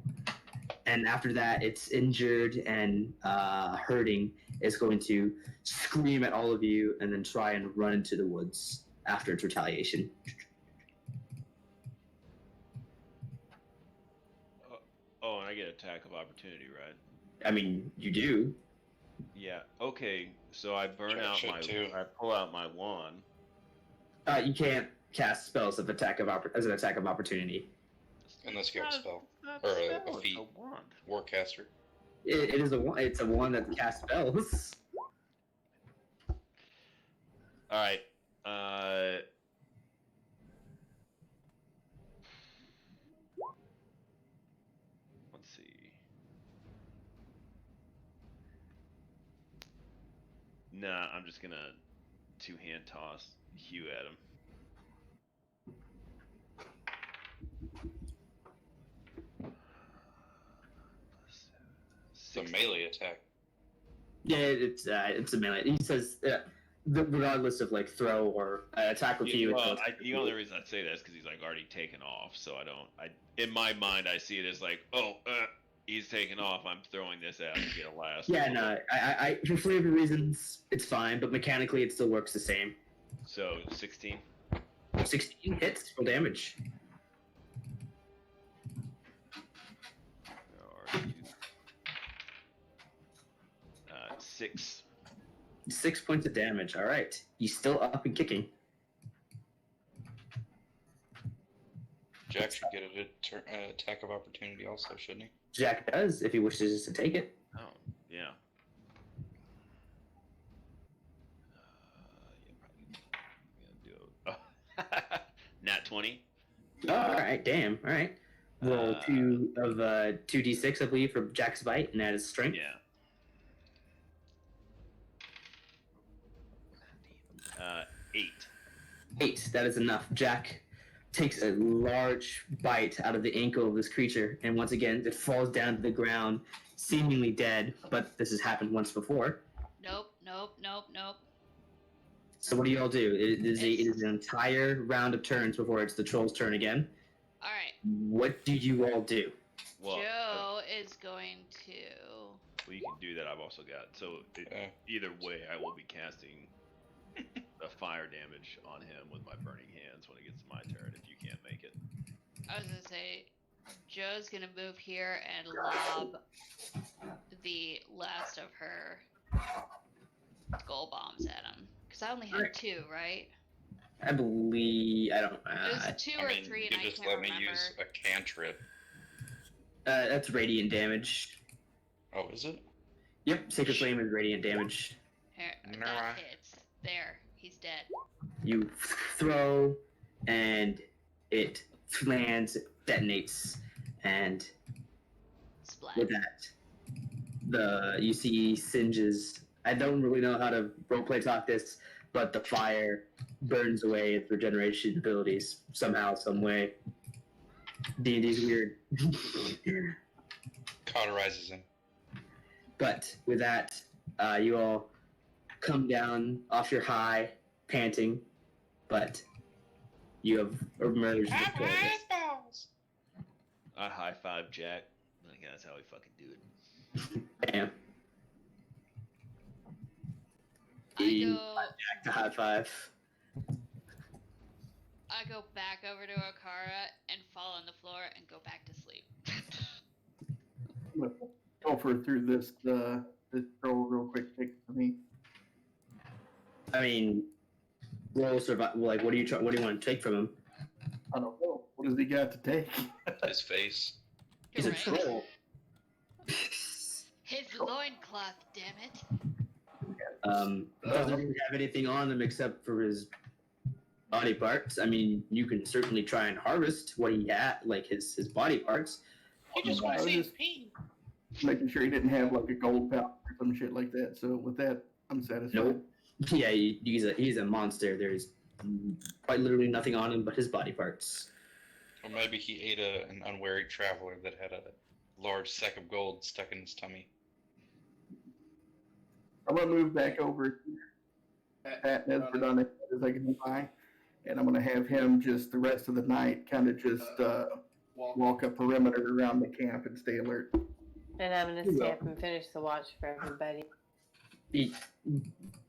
S1: And after that, it's injured and hurting. It's going to scream at all of you and then try and run into the woods after its retaliation.
S3: Oh, and I get attack of opportunity, right?
S1: I mean, you do.
S3: Yeah. Okay. So I burn
S8: Sure,
S3: out
S8: should
S3: my.
S8: too.
S3: I pull out my wand.
S1: You can't cast spells as an attack of opportunity.
S8: And let's go spell.
S3: Not
S8: Or
S3: spell,
S8: a
S3: it's
S8: feat.
S3: a wand.
S8: Warcaster.
S1: It's a wand that casts spells.
S3: All right. Let's see. Nah, I'm just gonna two-hand toss Hugh at him.
S8: It's a melee attack.
S1: Yeah, it's a melee. He says regardless of like throw or attack with you.
S3: Well, the only reason I say that is because he's like already taken off, so I don't. In my mind, I see it as like, he's taken off. I'm throwing this out to get a last.
S1: Yeah, no, I for flavor reasons, it's fine, but mechanically, it still works the same.
S3: So 16.
S1: 16 hits for damage.
S3: Or 6.
S1: 6 points of damage. All right, he's still up and kicking.
S8: Jack should get an attack of opportunity also, shouldn't he?
S1: Jack does if he wishes to take it.
S3: Oh, yeah. Nat 20.
S1: Oh, all right, damn. All right. Roll 2d6, I believe, for Jack's bite, and add his strength.
S3: Yeah. 8.
S1: 8. That is enough. Jack takes a large bite out of the ankle of this creature, and once again, it falls down to the ground, seemingly dead. But this has happened once before.
S4: Nope.
S1: So what do you all do? It is an entire round of turns before it's the troll's turn again.
S4: All right.
S1: What do you all do?
S3: Well,
S4: Joe is going to.
S3: well, you can do that. I've also got either way. I will be casting the fire damage on him with my burning hands when it gets to my turn. If you can't make it,
S4: I was gonna say, Joe's gonna move here and lob the last of her skull bombs at him. Because I only had 2, right?
S1: I believe I don't.
S4: It was 2 or 3,
S8: you
S4: and
S8: could
S4: I
S8: just
S4: can't
S8: let me
S4: remember.
S8: use a cantrip.
S1: That's radiant damage.
S8: Oh, is it?
S1: Yep, Sacred Flame is radiant damage.
S4: Here,
S8: No,
S4: that hits. There, he's dead.
S1: You throw, and it lands, detonates, and
S4: Splat.
S1: with that, you see singes. I don't really know how to roleplay talk this, but the fire burns away its regeneration abilities somehow, some way. D&D's weird.
S8: Cauterizes him.
S1: But with that, you all come down off your high, panting, but you have emerged victorious.
S3: I high five Jack. I think that's how we fucking do it.
S1: Damn.
S4: I go.
S1: Jack to high five.
S4: I go back over to Okara and fall on the floor and go back to sleep.
S7: I'm gonna go through this roll real quick. Take for me.
S1: I mean, roll survival. Like, what do you want to take from him?
S7: I don't know. What does he got to take?
S8: His face.
S1: He's
S4: You're
S1: a
S4: right.
S1: troll.
S4: His loincloth, damn it.
S1: Doesn't really have anything on him except for his body parts. I mean, you can certainly try and harvest what he had, like his body parts.
S8: You just want to see his pee.
S7: Making sure he didn't have like a gold pouch or some shit like that. So with that, I'm satisfied.
S1: Nope. Yeah, he's a monster. There's quite literally nothing on him but his body parts.
S8: Or maybe he ate an unwary traveler that had a large sack of gold stuck in his tummy.
S7: I'm gonna move back over at Nesberdon as I can by, and I'm gonna have him just the rest of the night kind of just walk a perimeter around the camp and stay alert.
S2: And I'm gonna stay up and finish the watch for everybody.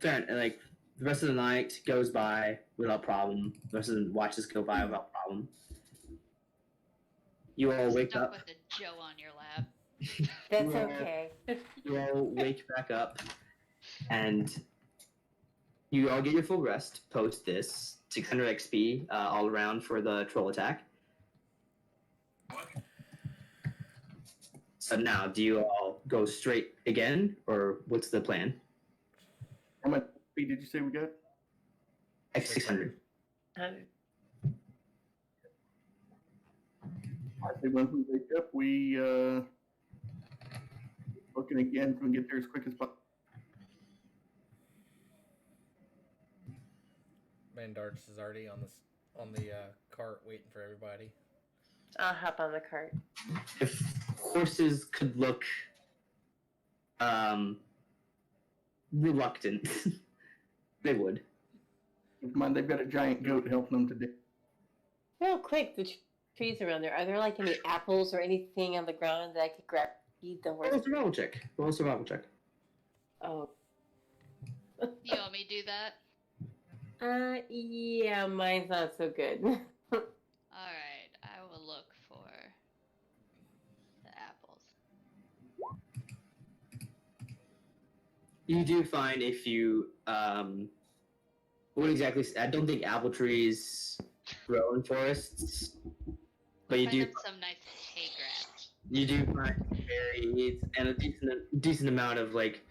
S1: Like the rest of the night goes by without problem. The rest of the watches go by without problem. You all wake
S4: Stuck
S1: up.
S4: with a Joe on your lap.
S2: That's
S1: Yeah.
S2: okay.
S1: You all wake back up, and You all get your full rest post this 600 XP all around for the troll attack. So now, do you all go straight again, or what's the plan?
S7: How much speed did you say we got?
S1: X600.
S7: I say once we wake up, we looking again so we can get there as quick as possible.
S6: Mandartits is already on the cart waiting for everybody.
S2: I'll hop on the cart.
S1: If horses could look reluctant, they would.
S7: Keep in mind, they've got a giant goat helping them to do.
S2: Real quick, the trees around there. Are there like any apples or anything on the ground that I could grab, feed the horse?
S1: Roll a survival check. Roll a survival check.
S2: Oh.
S4: You want me to do that?
S2: Yeah, mine's not so good.
S4: Alright, I will look for the apples.
S1: You do find a few. What exactly? I don't think apple trees grow in forests, but you
S4: Find
S1: do.
S4: them some nice hay grass.
S1: You do find berries and a decent amount of like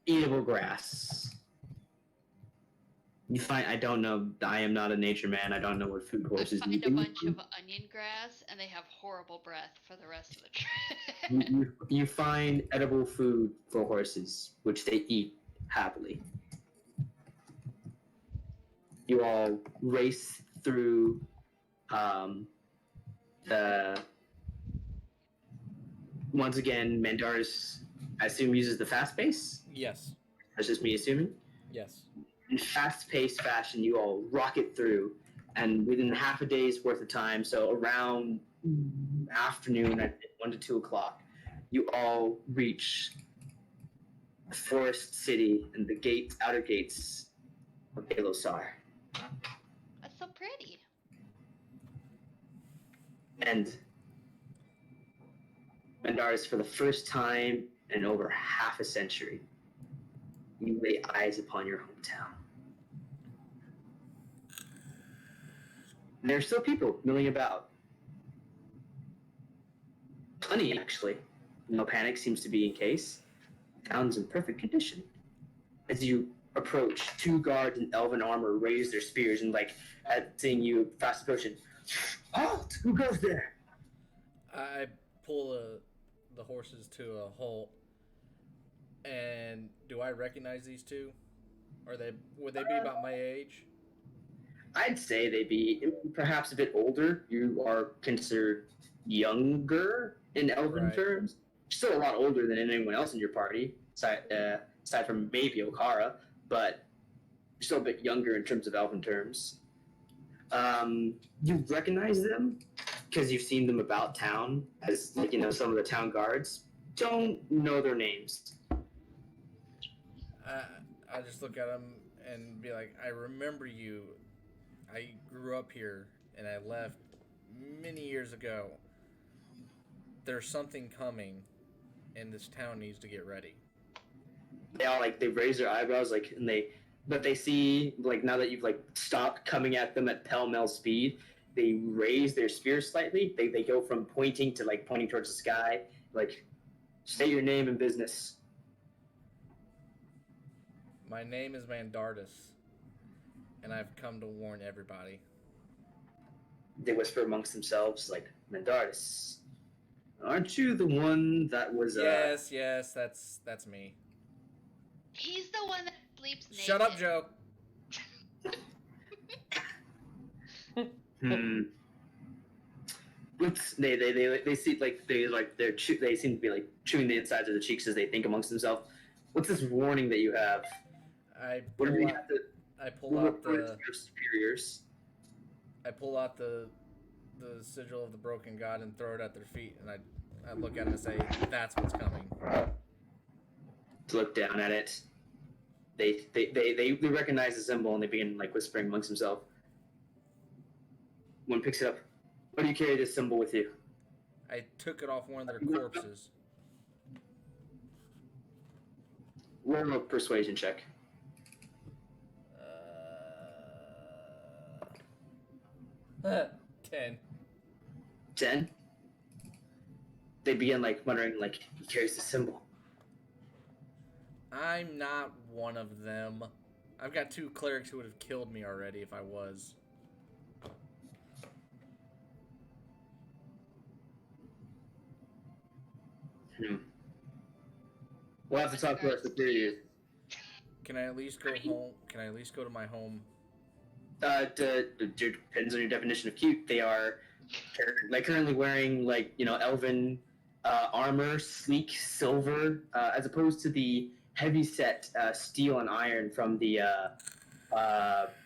S1: eatable grass. You find I don't know. I am not a nature man. I don't know what food horses
S4: I find
S1: eat.
S4: a bunch of onion grass, and they have horrible breath for the rest of the trip.
S1: You find edible food for horses, which they eat happily. You all race through the. Once again, Mandartits, I assume, uses the fast pace.
S6: Yes.
S1: That's just me assuming.
S6: Yes.
S1: In fast-paced fashion, you all rocket through, and within half a day's worth of time, so around afternoon at 1 to 2 o'clock, you all reach the forest city and the outer gates of Balosar.
S4: That's so pretty.
S1: And Mandartits, for the first time in over half a century, you lay eyes upon your hometown. And there are still people milling about. Plenty, actually. No panic seems to be in case. Town's in perfect condition. As you approach, 2 guards in elven armor raise their spears and, like, at seeing you fast approaching, halt! Who goes there?
S6: I pull the horses to a halt. And do I recognize these two? Would they be about my age?
S1: I'd say they'd be perhaps a bit older. You are considered younger in elven terms. Still a lot older than anyone else in your party, aside from maybe Okara, but you're still a bit younger in terms of elven terms. You recognize them because you've seen them about town as, like, some of the town guards. Don't know their names.
S6: I just look at them and be like, I remember you. I grew up here and I left many years ago. There's something coming and this town needs to get ready.
S1: They all, they raise their eyebrows, but they see, now that you've, stopped coming at them at pell-mell speed, they raise their spears slightly. They go from pointing to, pointing towards the sky, state your name and business.
S6: My name is Mandartits, and I've come to warn everybody.
S1: They whisper amongst themselves, Mandartits, aren't you the one that was,
S6: Yes, that's me.
S4: He's the one that sleeps naked.
S6: Shut up, Joe.
S1: They see they seem to be chewing the insides of the cheeks as they think amongst themselves. What's this warning that you have?
S6: I
S1: What do we
S6: pull
S1: have to?
S6: out the
S1: your superiors.
S6: I pull out the sigil of the broken god and throw it at their feet, and I look at it and say, "That's what's coming."
S1: To look down at it, they recognize the symbol and they begin whispering amongst themselves. One picks it up. Why do you carry this symbol with you?
S6: I took it off one of their corpses.
S1: Roll a persuasion check.
S6: 10.
S1: 10. They begin like muttering like he carries the symbol.
S6: I'm not one of them. I've got 2 clerics who would have killed me already if I was.
S1: We'll have to talk to our superiors.
S6: Can I at least go home? Can I at least go to my home?
S1: Depends on your definition of cute. They are like currently wearing like elven armor, sleek silver, as opposed to the heavy-set steel and iron from the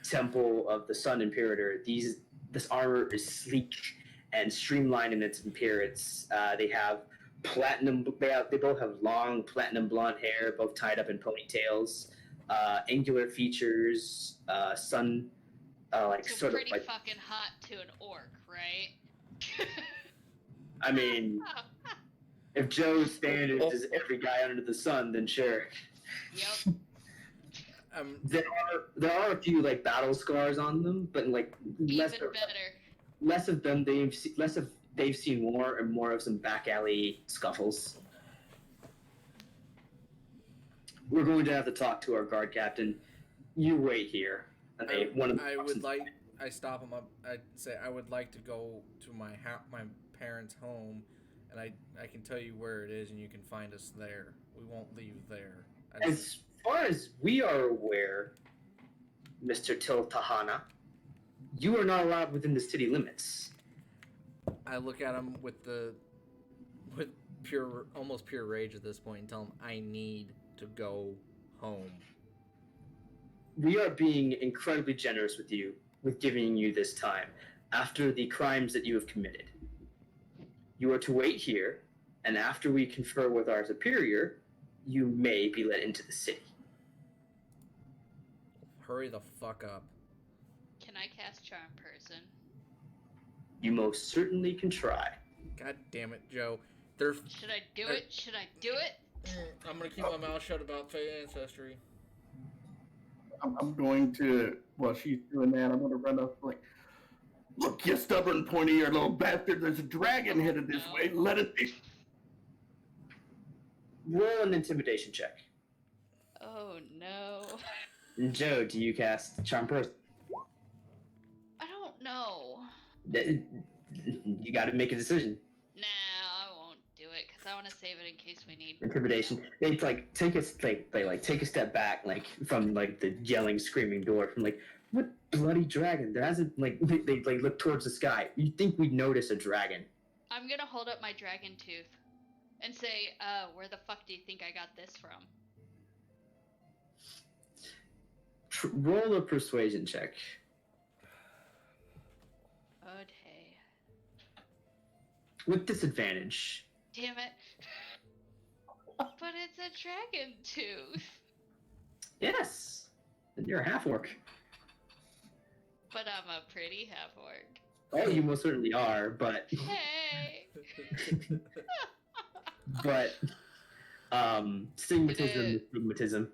S1: Temple of the Sun Imperator. This armor is sleek and streamlined in its appearance. They have platinum. They both have long platinum blonde hair, both tied up in ponytails. Angular features, sun, like
S4: So
S1: sort
S4: pretty
S1: of like.
S4: fucking hot to an orc, right?
S1: I mean, if Joe's standard is every guy under the sun, then sure.
S4: Yep.
S1: There are a few like battle scars on them, but like
S4: Even better.
S1: Less of them. They've seen more and more of some back alley scuffles. We're going to have to talk to our guard captain. You wait here.
S6: I stop him up. I say I would like to go to my parents' home, and I can tell you where it is, and you can find us there. We won't leave there.
S1: As far as we are aware, Mr. Tiltahana, you are not allowed within the city limits.
S6: I look at him with almost pure rage at this point and tell him I need to go home.
S1: We are being incredibly generous with you, with giving you this time, after the crimes that you have committed. You are to wait here, and after we confer with our superior, you may be let into the city.
S6: Hurry the fuck up.
S4: Can I cast Charm Person?
S1: You most certainly can try.
S6: God damn it, Joe.
S4: Should I do it? Should I do it?
S6: I'm gonna keep my mouth shut about Fey Ancestry.
S7: I'm going to, while she's doing that, I'm going to run up like, look, you stubborn, pointy-eared little bastard, there's a dragon headed this way, let it be.
S1: Roll an intimidation check.
S4: Oh, no.
S1: Joe, do you cast Charm Person?
S4: I don't know.
S1: You gotta make a decision.
S4: Nah, I won't do it, because I want to save it in case we need
S1: Intimidation. It's like take a step back, like from like the yelling, screaming door. From like, what bloody dragon? There hasn't like they look towards the sky. You think we'd notice a dragon?
S4: I'm gonna hold up my dragon tooth and say, where the fuck do you think I got this from?
S1: Roll a persuasion check.
S4: Okay.
S1: With disadvantage.
S4: Damn it. But it's a dragon tooth.
S1: Yes. You're a half orc.
S4: But I'm a pretty half orc.
S1: Oh, you most certainly are, but
S4: Hey!
S1: but stigmatism is stigmatism.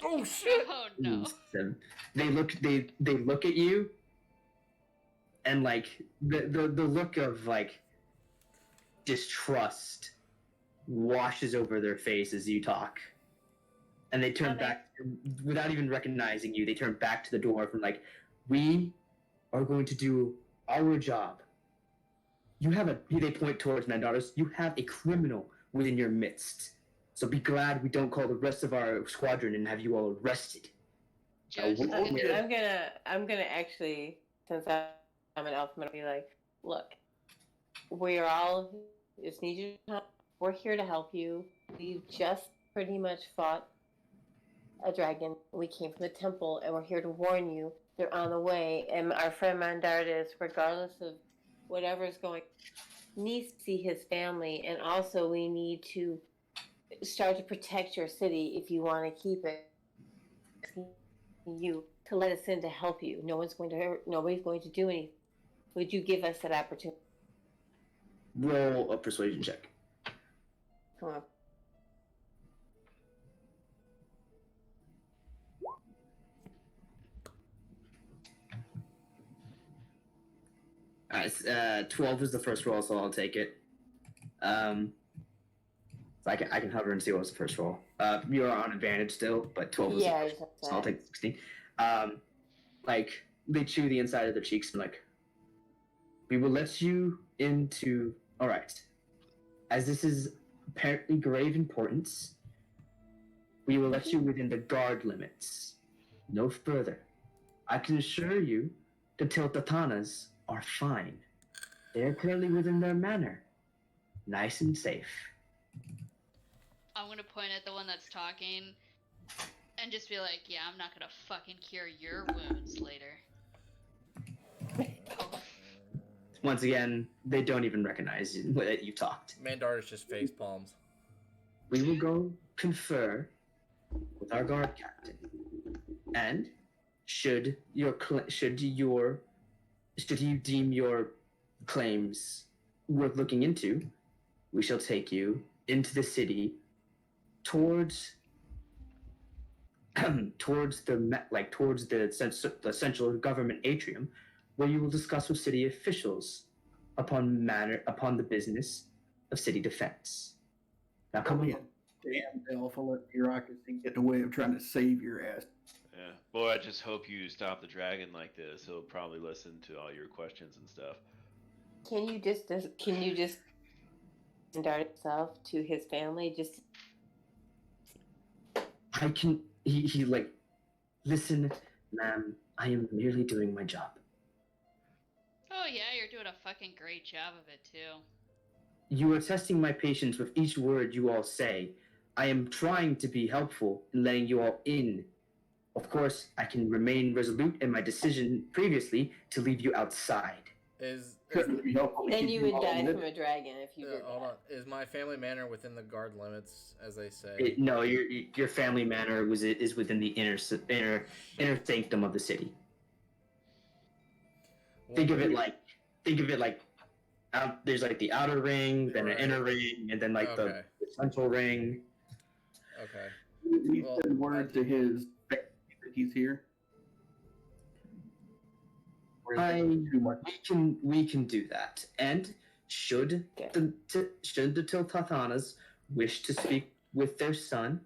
S6: Oh shit!
S4: Oh no.
S1: They look at you, and like the look of like distrust washes over their face as you talk, and they turn back without even recognizing you. They turn back to the door from like, we are going to do our job. They point towards Mandartits. You have a criminal within your midst. So be glad we don't call the rest of our squadron and have you all arrested.
S4: Joe's
S2: I'm gonna actually, since I'm an elf, I'm gonna be like, look, we're all just need you to help. We're here to help you. We just pretty much fought a dragon. We came from the temple, and we're here to warn you. They're on the way, and our friend Mandartits, regardless of whatever's going, needs to see his family, and also we need to start to protect your city if you want to keep it. You to let us in to help you. No one's going to hurt. Nobody's going to do anything. Would you give us that opportunity?
S1: Roll a persuasion check.
S2: Come on.
S1: 12 was the first roll, so I'll take it. So I can hover and see what was the first roll. You are on advantage still, but 12 was the first, so I'll take 16. Like, they chew the inside of their cheeks and like, we will let you into... Alright. As this is apparently grave importance, we will let you within the guard limits. No further. I can assure you the Tiltatanas are fine. They are currently within their manor. Nice and safe.
S4: I'm gonna point at the one that's talking and just be like, yeah, I'm not gonna fucking cure your wounds later. Oh.
S1: Once again, they don't even recognize you, that you talked.
S6: Mandartits just face palms.
S1: We will go confer with our guard captain, and should you deem your claims worth looking into, we shall take you into the city towards the central government atrium, where you will discuss with city officials upon the business of city defense. Now come on.
S7: Damn Elf, I'll let bureaucracy get in the way of trying to save your ass.
S3: Yeah. Boy, I just hope you stop the dragon like this. He'll probably listen to all your questions and stuff.
S2: Can you just dart itself to his family? Just
S1: I can. He like, listen, ma'am. I am merely doing my job.
S4: Oh yeah, you're doing a fucking great job of it too.
S1: You are testing my patience with each word you all say. I am trying to be helpful in letting you all in. Of course, I can remain resolute in my decision previously to leave you outside.
S7: Couldn't be helpful.
S2: then you would die from a dragon if you did
S6: Hold
S2: that.
S6: on. Is my family manor within the guard limits, as they say?
S1: No, your family manor is within the inner sanctum of the city. Think of it like there's like the outer ring, then an inner ring, and then like the central ring.
S6: Okay.
S7: We send word to his family that he's here.
S1: We can do that. And should the Tiltathanas wish to speak with their son,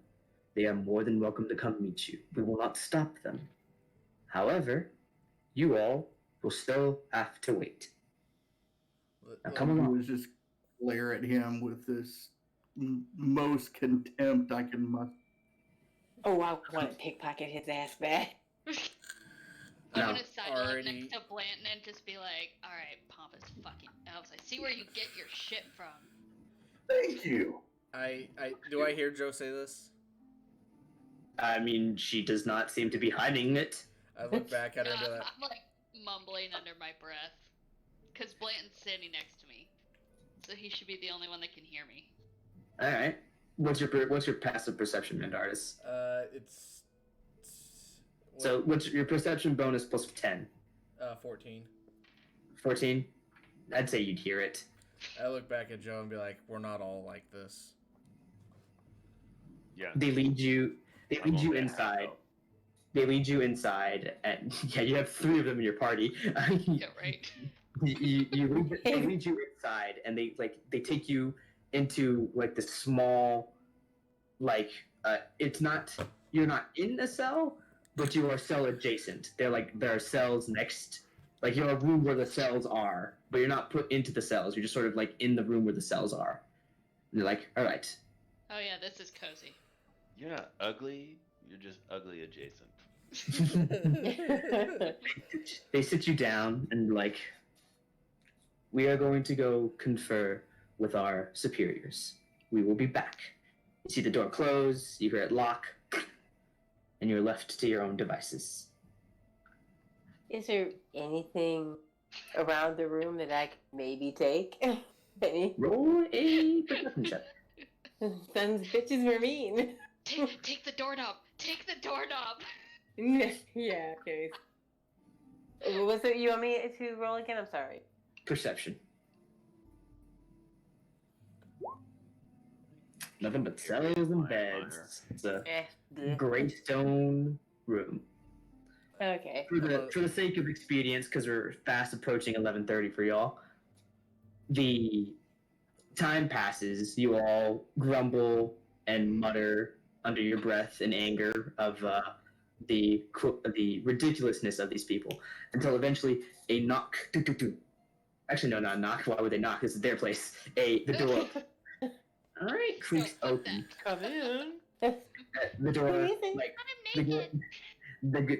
S1: they are more than welcome to come meet you. We will not stop them. However, you all will still have to wait. Now come along.
S7: Was just glare at him with this most contempt I can muster.
S2: Oh, I want to pickpocket his ass back.
S4: I'm gonna sidle up next to Blanton and just be like, alright, pompous fucking elves, I see where you get your shit from.
S7: Thank you.
S6: Do I hear Joe say this?
S1: I mean, she does not seem to be hiding it.
S6: I look back at her and be like...
S4: I'm like mumbling under my breath. Because Blanton's standing next to me. So he should be the only one that can hear me.
S1: Alright. What's your passive perception, Mandartits? So what's your perception bonus plus 10?
S6: 14.
S1: 14? I'd say you'd hear it.
S6: I look back at Joe and be like, we're not all like this.
S3: Yeah.
S1: They lead you inside. They lead you inside, and yeah, you have 3 of them in your party.
S4: Yeah, right.
S1: They lead you inside, and they take you into like the small, like you're not in a cell, but you are cell adjacent. There are cells next, like you're a room where the cells are, but you're not put into the cells. You're just sort of like in the room where the cells are. And you're like, all right.
S4: Oh yeah, this is cozy.
S3: You're not ugly. You're just ugly adjacent.
S1: They sit you down and like, we are going to go confer with our superiors. We will be back. You see the door close, you hear it lock, and you're left to your own devices.
S2: Is there anything around the room that I could maybe take?
S1: Roll a perception check.
S2: Sons bitches were mean.
S4: Take the doorknob. Take the doorknob.
S2: Yeah, okay. What's it? You want me to roll again? I'm sorry.
S1: Perception. Nothing but cells and beds. It's a gray stone room.
S2: Okay.
S1: For the sake of expedience, because we're fast approaching 11:30 for y'all, the time passes. You all grumble and mutter under your breath in anger of the ridiculousness of these people, until eventually a knock. Actually, no, not a knock. Why would they knock? This is their place. The door. All right, creaks
S4: fuck
S1: open.
S3: Come in.
S1: The door,
S2: Amazing.
S1: like
S4: I'm naked.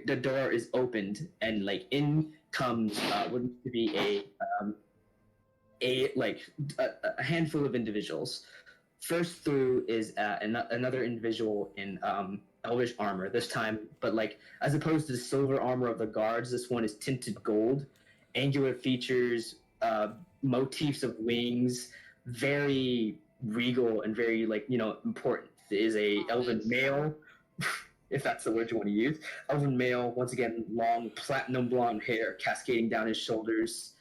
S1: the door is opened, and like in comes what looks to be a handful of individuals. First through is another individual in elvish armor this time, but like as opposed to the silver armor of the guards, this one is tinted gold, angular features, motifs of wings, very regal and very important. It is a elven male, if that's the word you want to use. Elven male, once again, long platinum blonde hair cascading down his shoulders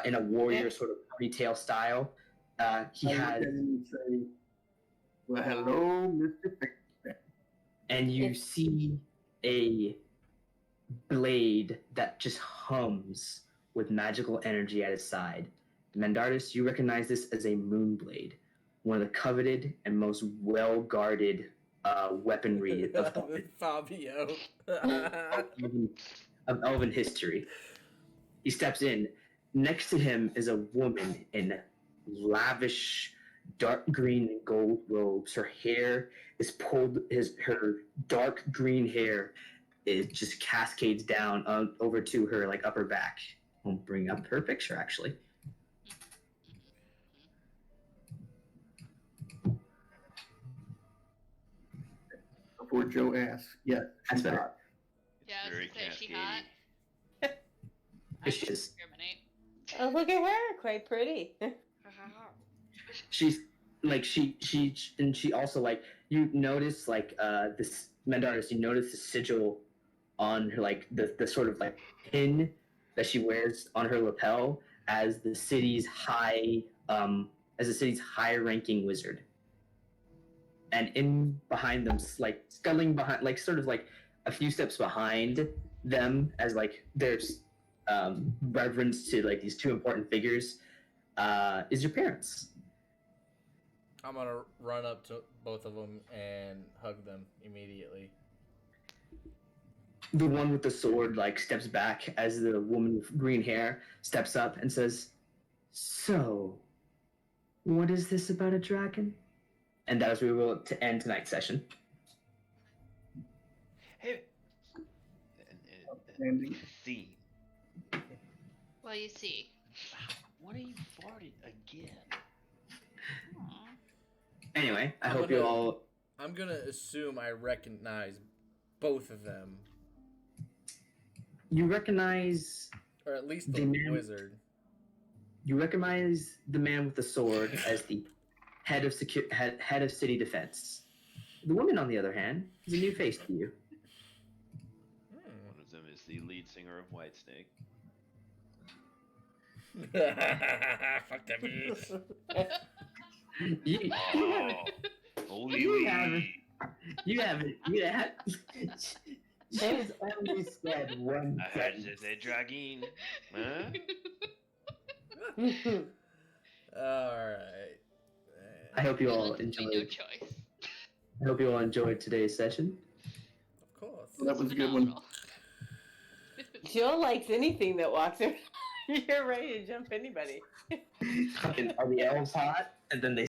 S1: in a warrior sort of ponytail style. He has.
S7: Say, well, hello, Mr. Fix.
S1: And you see a blade that just hums with magical energy at its side. Mandartits, you recognize this as a moonblade, one of the coveted and most well-guarded weaponry of
S6: Fabio.
S1: elven history. He steps in. Next to him is a woman in lavish dark green and gold robes. Her hair is pulled. Her dark green hair just cascades down over to her upper back. I'll bring up her picture actually.
S7: Before Joe asks, yes,
S1: That's
S7: she's
S1: better.
S7: hot.
S4: Yeah, I was
S3: Very
S4: gonna say, is she
S3: cascadey.
S4: hot? I
S1: Yes, she
S4: wouldn't
S1: is.
S4: discriminate.
S2: Oh, look at her. Quite pretty.
S1: She's she also you notice this Mandartits, you notice the sigil on her the sort of pin that she wears on her lapel as the city's high ranking wizard. And in behind them, scuttling behind, sort of a few steps behind them, as there's reverence to these two important figures, is your parents.
S6: I'm gonna run up to both of them and hug them immediately.
S1: The one with the sword steps back as the woman with green hair steps up and says, "So, what is this about a dragon?" And that is where we will end tonight's session.
S3: Hey.
S7: Outstanding.
S3: Scene.
S4: Well, you see.
S3: What are you farting again?
S4: Aw.
S1: Anyway, I
S6: I'm
S1: hope
S6: gonna-
S1: you all.
S6: I'm gonna assume I recognize both of them,
S1: You recognize.
S6: or at least
S1: The
S6: the
S1: man-
S6: wizard.
S1: You recognize the man with the sword as the head of head of city defense. The woman, on the other hand, is a new face to you.
S3: One of them is the lead singer of Whitesnake.
S6: Fuck that bitch.
S1: You
S3: Holy
S1: You
S3: wee.
S1: haven't. She's only said one
S3: I heard
S1: sentence.
S3: there's a dragon. Huh?
S6: Alright.
S1: I hope you all
S4: Villains with no
S1: enjoyed.
S4: choice.
S1: I hope you all enjoyed today's session.
S6: Of course.
S7: That was a good one.
S4: Phenomenal.
S2: Jill likes anything that walks around. You're ready to jump anybody.
S1: Fucking, are the elves hot? And then they